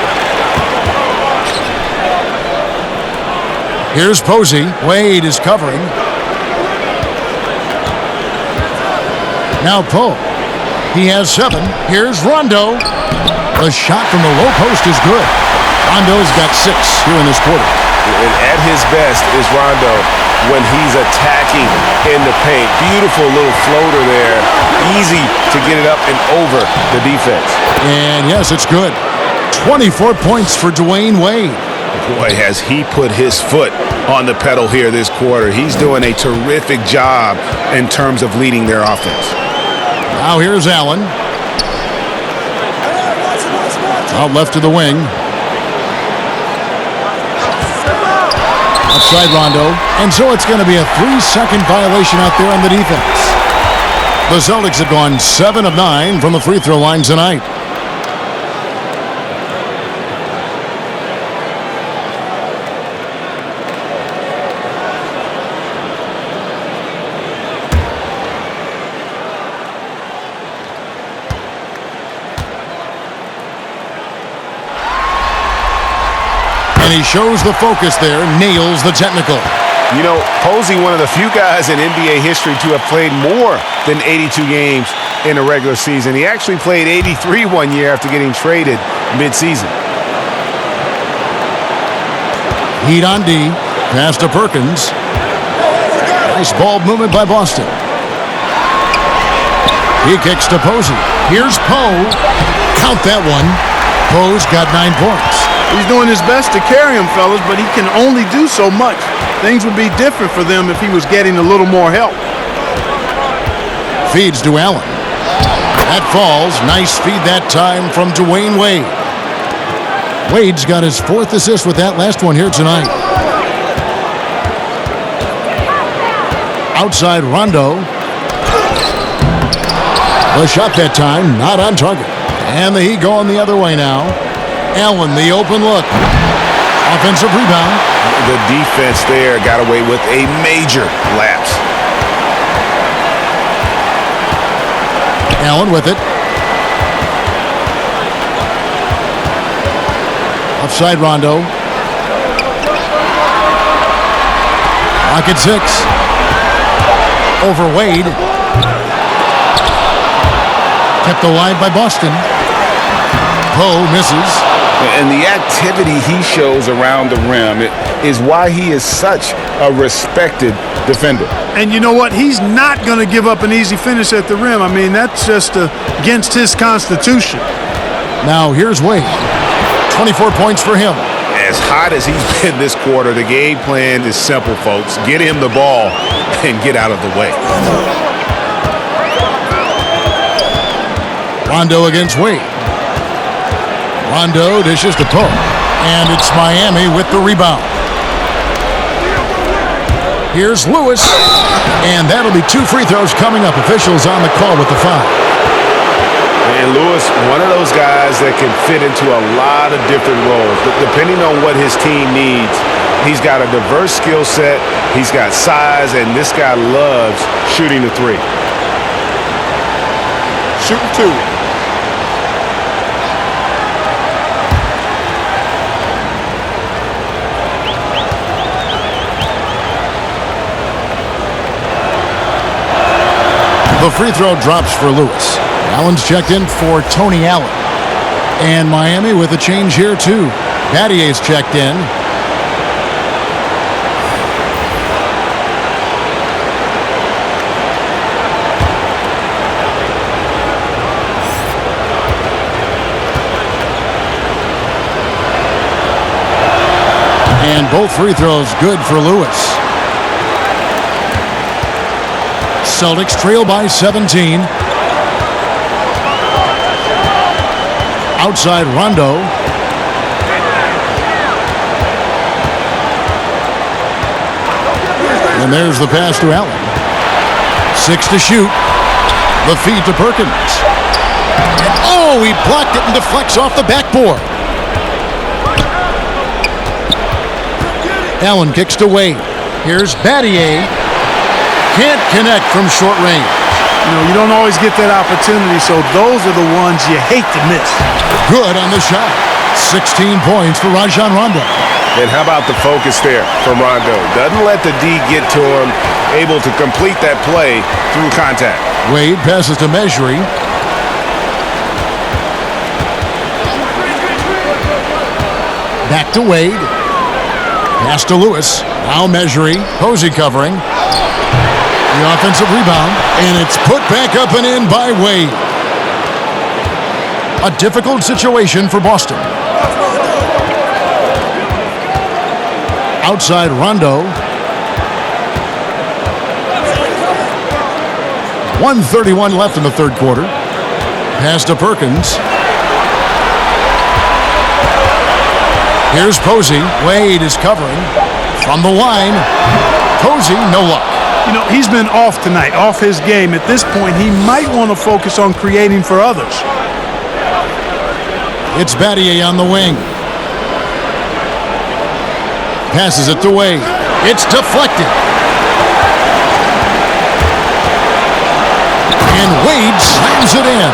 Here's Posey. Wade is covering. Now Poe. He has 7. Here's Rondo. The shot from the low post is good. Rondo's got 6 here in this quarter. And at his best is Rondo when he's attacking in the paint. Beautiful little floater there. Easy to get it up and over the defense. And yes, it's good. 24 points for Dwayne Wade. Boy, has he put his foot on the pedal here this quarter. He's doing a terrific job in terms of leading their offense. Now here's Allen. Out left to the wing. Outside Rondo. And so it's going to be a 3-second violation out there on the defense. The Celtics have gone 7 of 9 from the free throw line tonight. And he shows the focus there, nails the technical. You know, Posey, one of the few guys in NBA history to have played more than 82 games in a regular season. He actually played 83 one year after getting traded midseason. Heat on D. Pass to Perkins. Nice ball movement by Boston. He kicks to Posey. Here's Poe. Count that one. Poe's got 9 points. He's doing his best to carry him, fellas, but he can only do so much. Things would be different for them if he was getting a little more help. Feeds to Allen. That falls. Nice feed that time from Dwayne Wade. Wade's got his 4th assist with that last one here tonight. Outside Rondo. The shot that time, not on target. And the Heat going the other way now. Allen, the open look. Offensive rebound. The defense there got away with a major lapse. Allen with it. Offside Rondo. Rocket 6. Over Wade. Kept alive by Boston. Poe misses. And the activity he shows around the rim is why he is such a respected defender. And you know what? He's not going to give up an easy finish at the rim. I mean, that's just against his constitution. Now here's Wade. 24 points for him. As hot as he's been this quarter, the game plan is simple, folks. Get him the ball and get out of the way. Rondo against Wade. Rondo dishes to Poe. And it's Miami with the rebound. Here's Lewis. And that'll be 2 free throws coming up. Officials on the call with the foul. And Lewis, one of those guys that can fit into a lot of different roles. But depending on what his team needs, he's got a diverse skill set. He's got size. And this guy loves shooting the 3. Shooting 2. The free throw drops for Lewis. Allen's checked in for Tony Allen. And Miami with a change here too. Battier's checked in. And both free throws good for Lewis. Celtics trail by 17. Outside Rondo. And there's the pass to Allen. 6 to shoot. The feed to Perkins. And oh, he blocked it and deflects off the backboard. Allen kicks to Wade. Here's Battier. Can't connect from short range. You know, you don't always get that opportunity, so those are the ones you hate to miss. Good on the shot. 16 points for Rajon Rondo. And how about the focus there from Rondo? Doesn't let the D get to him, able to complete that play through contact. Wade passes to Mejri. Back to Wade. Pass to Lewis. Now Mejri. Posey covering. The offensive rebound. And it's put back up and in by Wade. A difficult situation for Boston. Outside Rondo. 1:31 left in the third quarter. Pass to Perkins. Here's Posey. Wade is covering from the line. Posey, no luck. You know, he's been off tonight, off his game. At this point, he might want to focus on creating for others. It's Battier on the wing. Passes it to Wade. It's deflected. And Wade slams it in.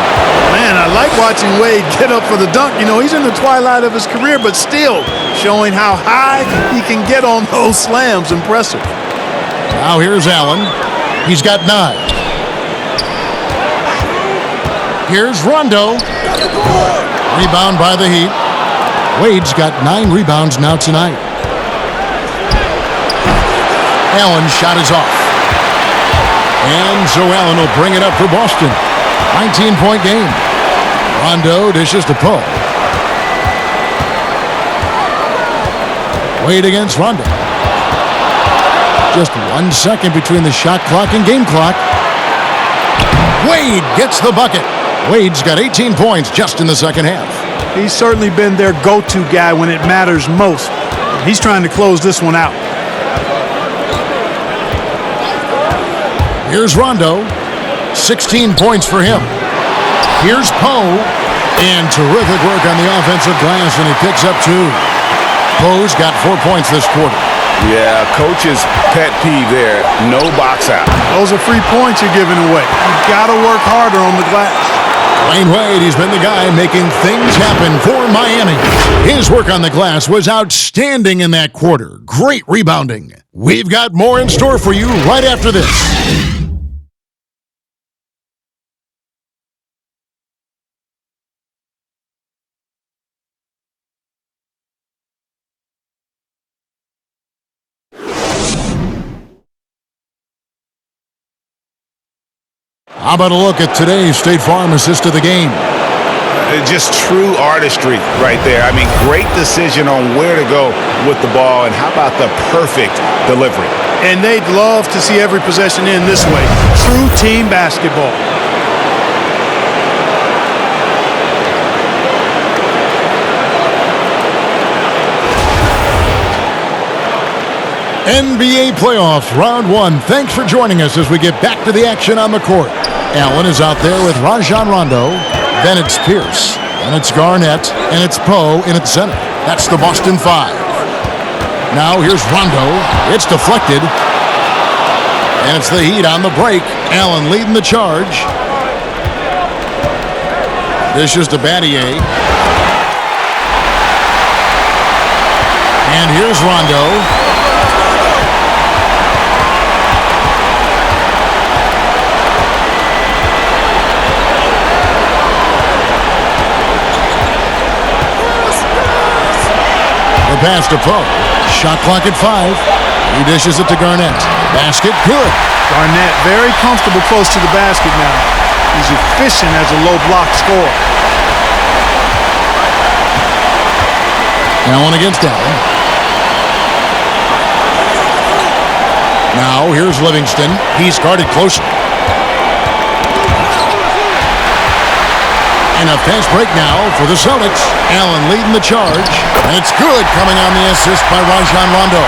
Man, I like watching Wade get up for the dunk. You know, he's in the twilight of his career, but still showing how high he can get on those slams. Impressive. Now here's Allen. He's got 9. Here's Rondo. Rebound by the Heat. Wade's got 9 rebounds now tonight. Allen's shot is off. And so Allen will bring it up for Boston. 19-point game. Rondo dishes to Poe. Wade against Rondo. Just 1 second between the shot clock and game clock. Wade gets the bucket. Wade's got 18 points just in the second half. He's certainly been their go-to guy when it matters most. He's trying to close this one out. Here's Rondo. 16 points for him. Here's Poe. And terrific work on the offensive glass, and he picks up 2. Poe's got 4 points this quarter. Yeah, coach's pet peeve there. No box out. Those are free points you're giving away. You've got to work harder on the glass. Dwayne Wade, he's been the guy making things happen for Miami. His work on the glass was outstanding in that quarter. Great rebounding. We've got more in store for you right after this. How about a look at today's State Farm assist of the game? Just true artistry right there. I mean, great decision on where to go with the ball, and how about the perfect delivery? And they'd love to see every possession in this way. True team basketball. NBA playoffs, round 1. Thanks for joining us as we get back to the action on the court. Allen is out there with Rajon Rondo. Then it's Pierce. And it's Garnett. And it's Poe in its center. That's the Boston 5. Now here's Rondo. It's deflected. And it's the Heat on the break. Allen leading the charge. This is to Battier. And here's Rondo. The pass to Poe. Shot clock at 5. He dishes it to Garnett. Basket good. Garnett very comfortable close to the basket now. He's efficient as a low block scorer. Allen against Allen. Now here's Livingston. He's guarded closer. And a fast break now for the Celtics. Allen leading the charge. And it's good, coming on the assist by Rajon Rondo.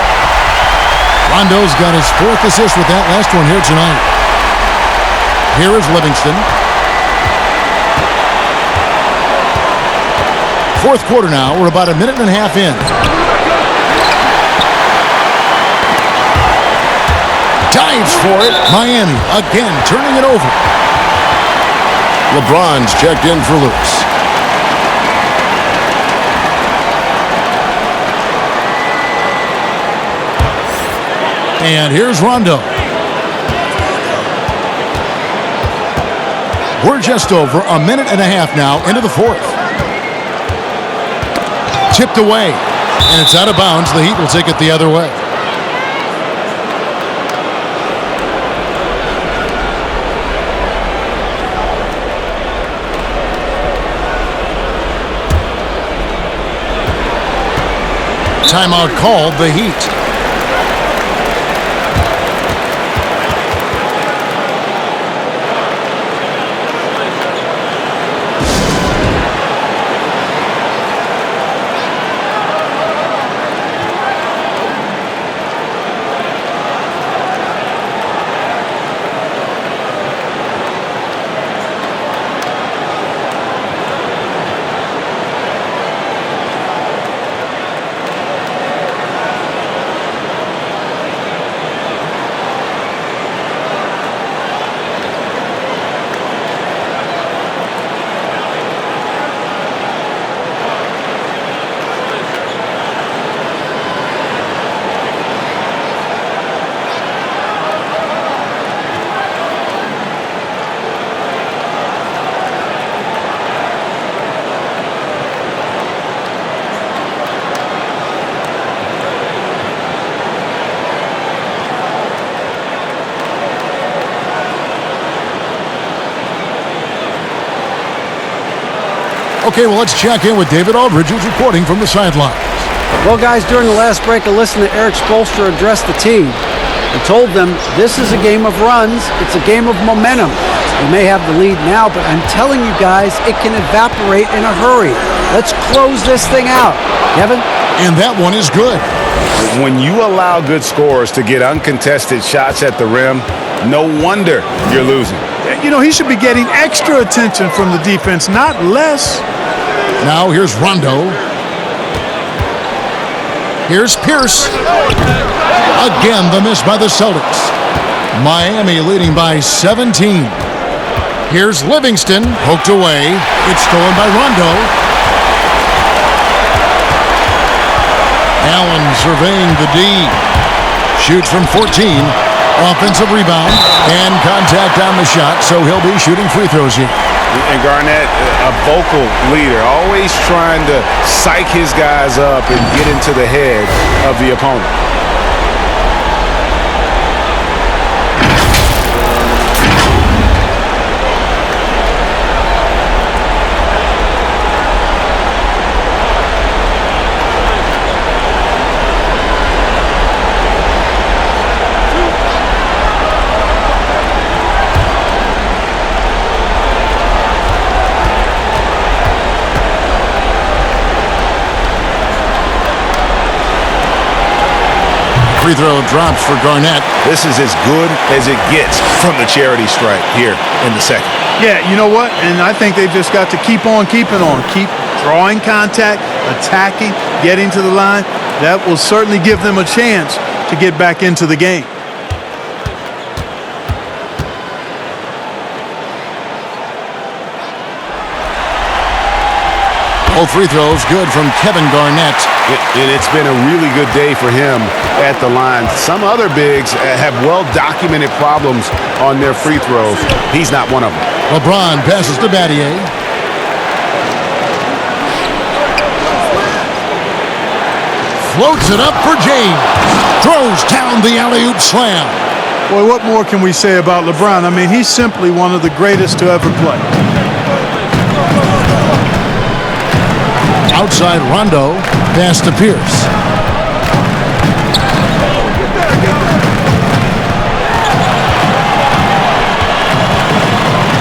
Rondo's got his 4th assist with that last one here tonight. Here is Livingston. 4th quarter now. We're about a minute and a half in. Dives for it. Miami again turning it over. LeBron's checked in for Lewis. And here's Rondo. We're just over a minute and a half now into the 4th. Tipped away. And it's out of bounds. The Heat will take it the other way. Timeout called, the Heat. Okay, well, let's check in with David Aldridge, who's reporting from the sidelines. Well, guys, during the last break, I listened to Eric Spoelstra address the team and told them this is a game of runs. It's a game of momentum. We may have the lead now, but I'm telling you guys, it can evaporate in a hurry. Let's close this thing out. Kevin? And that one is good. When you allow good scorers to get uncontested shots at the rim, no wonder you're losing. You know, he should be getting extra attention from the defense, not less. Now here's Rondo. Here's Pierce. Again, the miss by the Celtics. Miami leading by 17. Here's Livingston, poked away. It's stolen by Rondo. Allen surveying the D. Shoots from 14. Offensive rebound and contact on the shot, so he'll be shooting free throws here. And Garnett, a vocal leader, always trying to psych his guys up and get into the head of the opponent. Free throw drops for Garnett. This is as good as it gets from the charity stripe here in the second. Yeah, you know what? And I think they've just got to keep on keeping on. Keep drawing contact, attacking, getting to the line. That will certainly give them a chance to get back into the game. All free throws good from Kevin Garnett. And it's been a really good day for him at the line. Some other bigs have well-documented problems on their free throws. He's not one of them. LeBron passes to Battier. Floats it up for James. Throws down the alley-oop slam. Boy, what more can we say about LeBron? I mean, he's simply one of the greatest to ever play. Outside Rondo, pass to Pierce.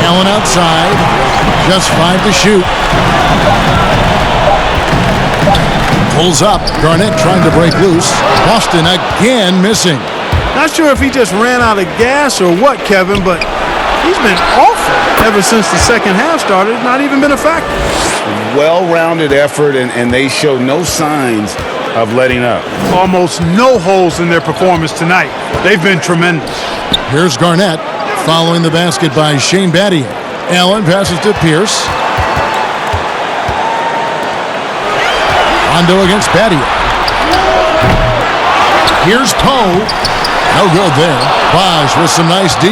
Allen outside, just 5 to shoot. Pulls up, Garnett trying to break loose. Boston again missing. Not sure if he just ran out of gas or what, Kevin, but he's been awful ever since the second half started. Not even been a factor. Well-rounded effort, and they show no signs of letting up. Almost no holes in their performance tonight. They've been tremendous. Here's Garnett following the basket by Shane Battier. Allen passes to Pierce. Rondo against Battier. Here's Poe. No good there. Bosch with some nice D.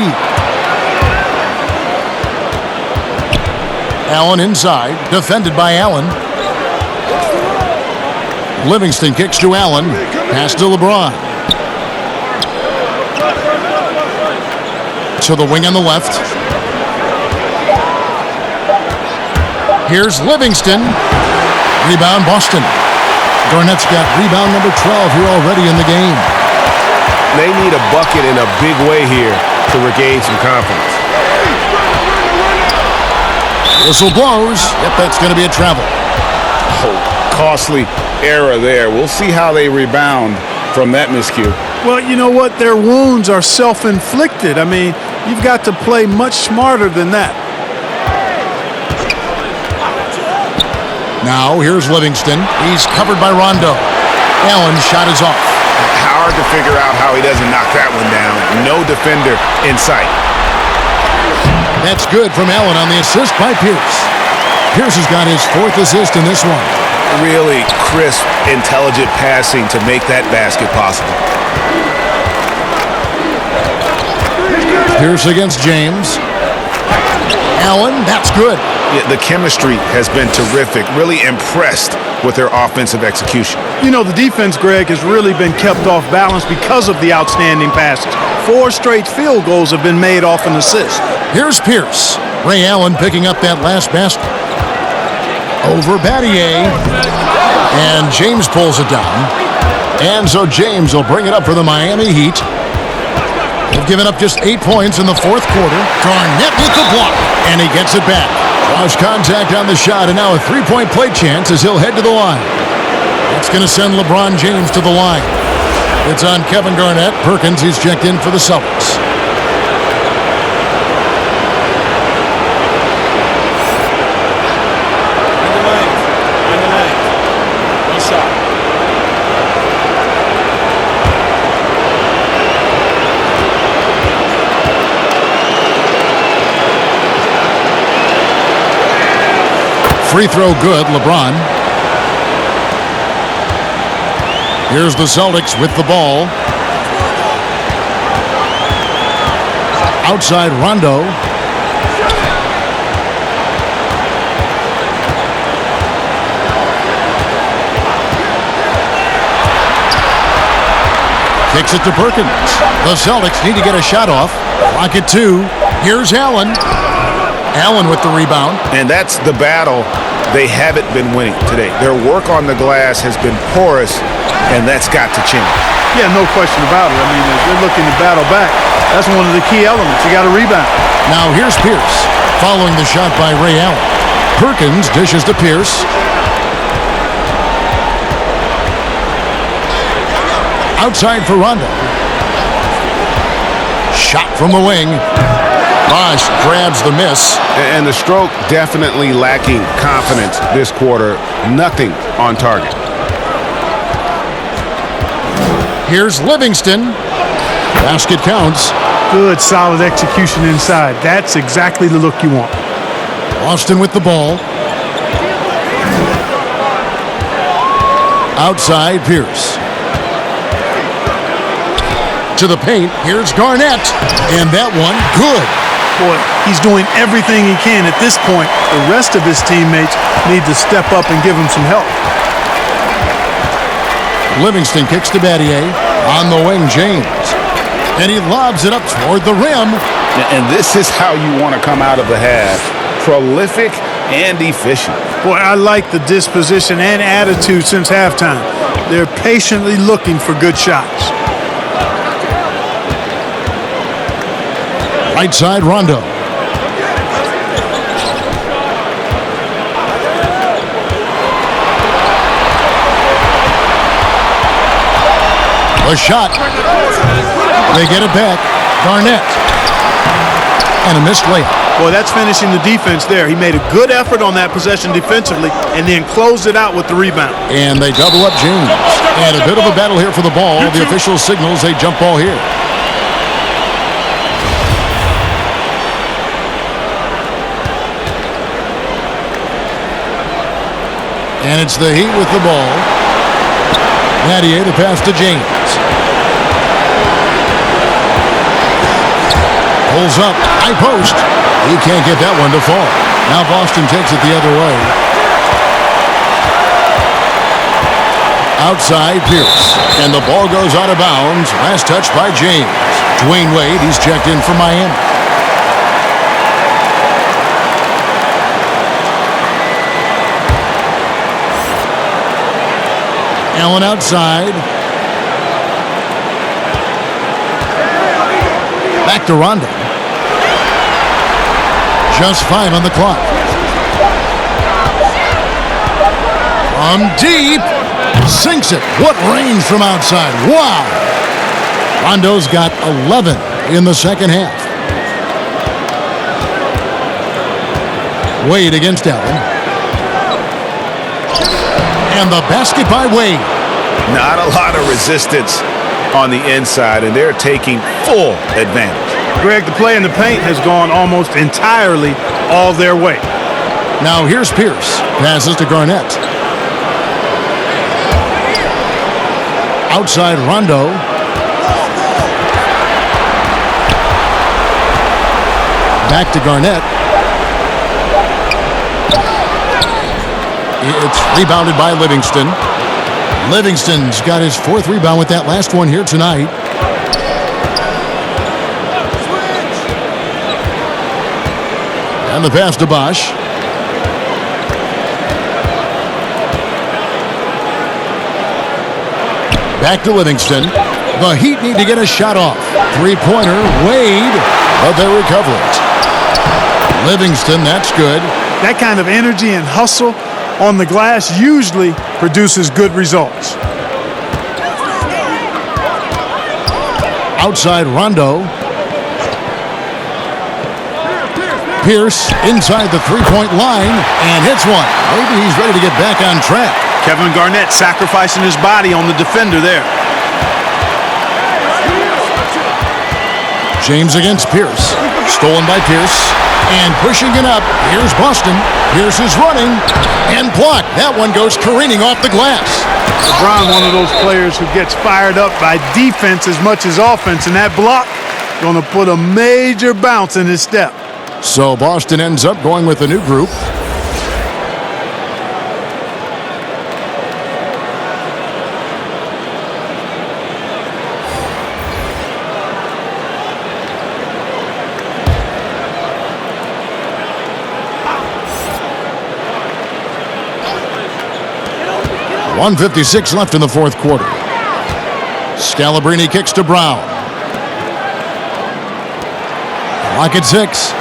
Allen inside, defended by Allen. Livingston kicks to Allen. Pass to LeBron. To the wing on the left. Here's Livingston. Rebound Boston. Garnett's got rebound number 12 here already in the game. They need a bucket in a big way here to regain some confidence. Whistle blows. Yep, that's going to be a travel. Oh, costly error there. We'll see how they rebound from that miscue. Well, you know what? Their wounds are self-inflicted. I mean, you've got to play much smarter than that. Now, here's Livingston. He's covered by Rondo. Allen's shot is off. Hard to figure out how he doesn't knock that one down. No defender in sight. That's good from Allen on the assist by Pierce. Pierce has got his 4th assist in this one. Really crisp, intelligent passing to make that basket possible. Pierce against James. Allen, that's good. Yeah, the chemistry has been terrific. Really impressed with their offensive execution. You know, the defense, Greg, has really been kept off balance because of the outstanding passes. 4 straight field goals have been made off an assist. Here's Pierce. Ray Allen picking up that last basket. over Battier. And James pulls it down. And so James will bring it up for the Miami Heat. They've given up just 8 points in the fourth quarter. Garnett with the block, and he gets it back. Draws contact on the shot, and now a three-point play chance as he'll head to the line. That's going to send LeBron James to the line. It's on Kevin Garnett. Perkins, he's checked in for the Celtics. Free throw good, LeBron. Here's the Celtics with the ball. Outside Rondo. Kicks it to Perkins. The Celtics need to get a shot off. Clock at 2. Here's Allen. Allen with the rebound. And that's the battle they haven't been winning today. Their work on the glass has been porous, and that's got to change. Yeah, no question about it. I mean, if they're looking to battle back, that's one of the key elements. You got to rebound. Now here's Pierce, following the shot by Ray Allen. Perkins dishes to Pierce. Outside for Rondo. Shot from the wing. Bosh grabs the miss. And the stroke definitely lacking confidence this quarter. Nothing on target. Here's Livingston. Basket counts. Good, solid execution inside. That's exactly the look you want. Austin with the ball. Outside Pierce. To the paint. Here's Garnett. And that one, good. Boy, he's doing everything he can at this point. The rest of his teammates need to step up and give him some help. Livingston kicks to Battier. On the wing, James. And he lobs it up toward the rim. And this is how you want to come out of the half. Prolific and efficient. Boy, I like the disposition and attitude since halftime. They're patiently looking for good shots. Right side, Rondo. A shot. They get it back. Garnett. And a missed layup. Boy, that's finishing the defense there. He made a good effort on that possession defensively and then closed it out with the rebound. And they double up James. And a bit of a battle here for the ball. The official signals a jump ball here. And it's the Heat with the ball. Battier, the pass to James. Pulls up, high post. He can't get that one to fall. Now Boston takes it the other way. Outside Pierce. And the ball goes out of bounds. Last touch by James. Dwayne Wade, he's checked in for Miami. Allen outside. Back to Rondo. Just 5 on the clock. From deep. Sinks it. What range from outside. Wow. Rondo's got 11 in the second half. Wade against Allen. And the basket by Wade. Not a lot of resistance on the inside, and they're taking full advantage. Greg, the play in the paint has gone almost entirely all their way. Now here's Pierce. Passes to Garnett. Outside Rondo. Back to Garnett. It's rebounded by Livingston. Livingston's got his 4th rebound with that last one here tonight. And the pass to Bosh. Back to Livingston. The Heat need to get a shot off. Three-pointer, Wade, but they recover it. Livingston, that's good. That kind of energy and hustle on the glass usually produces good results. Outside Rondo. Pierce inside the three-point line and hits one. Maybe he's ready to get back on track. Kevin Garnett sacrificing his body on the defender there. James against Pierce. Stolen by Pierce. And pushing it up. Here's Boston. Pierce is running. And blocked. That one goes careening off the glass. LeBron, one of those players who gets fired up by defense as much as offense. And that block going to put a major bounce in his step. So Boston ends up going with a new group. .156 left in the fourth quarter. Scalabrine kicks to Brown. Clock at 6.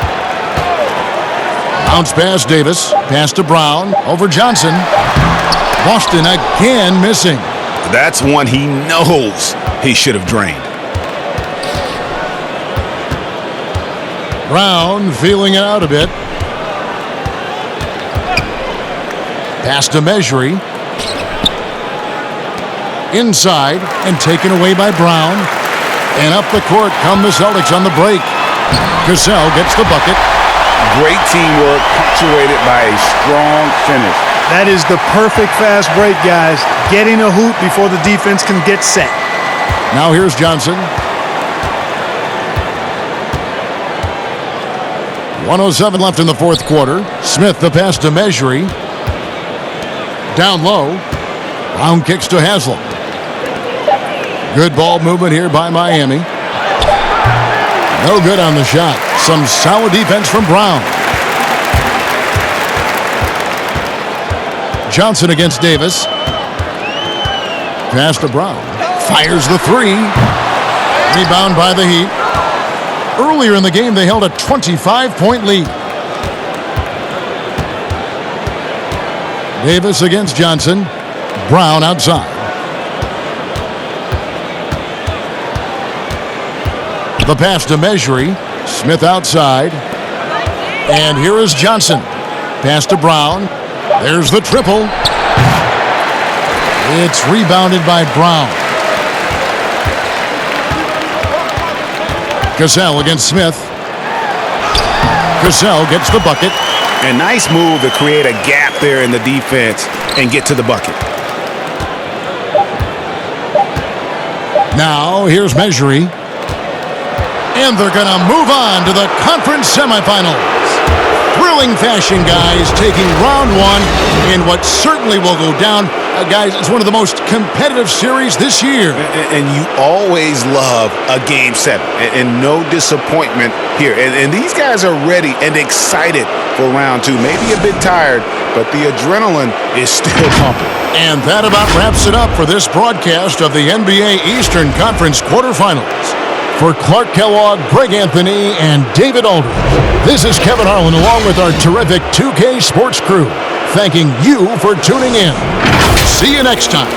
Bounce pass Davis. Pass to Brown. Over Johnson. Boston again missing. That's one he knows he should have drained. Brown feeling it out a bit. Pass to Measury. Inside and taken away by Brown. And up the court come the Celtics on the break. Cassell gets the bucket. Great teamwork punctuated by a strong finish. That is the perfect fast break, guys. Getting a hoop before the defense can get set. Now here's Johnson. 1:07 left in the fourth quarter. Smith the pass to Measury. Down low. Brown kicks to Haslam. Good ball movement here by Miami. No good on the shot. Some solid defense from Brown. Johnson against Davis. Pass to Brown. Fires the three. Rebound by the Heat. Earlier in the game, they held a 25-point lead. Davis against Johnson. Brown outside. The pass to Measury. Smith outside. And here is Johnson. Pass to Brown. There's the triple. It's rebounded by Brown. Cassell against Smith. Cassell gets the bucket. A nice move to create a gap there in the defense and get to the bucket. Now here's Measury. And they're going to move on to the conference semifinals. Thrilling fashion, guys, taking round one in what certainly will go down. Guys, it's one of the most competitive series this year. And you always love a Game 7. And no disappointment here. And these guys are ready and excited for round two. Maybe a bit tired, but the adrenaline is still pumping. And that about wraps it up for this broadcast of the NBA Eastern Conference quarterfinals. For Clark Kellogg, Greg Anthony, and David Aldridge, this is Kevin Harlan along with our terrific 2K Sports crew, thanking you for tuning in. See you next time.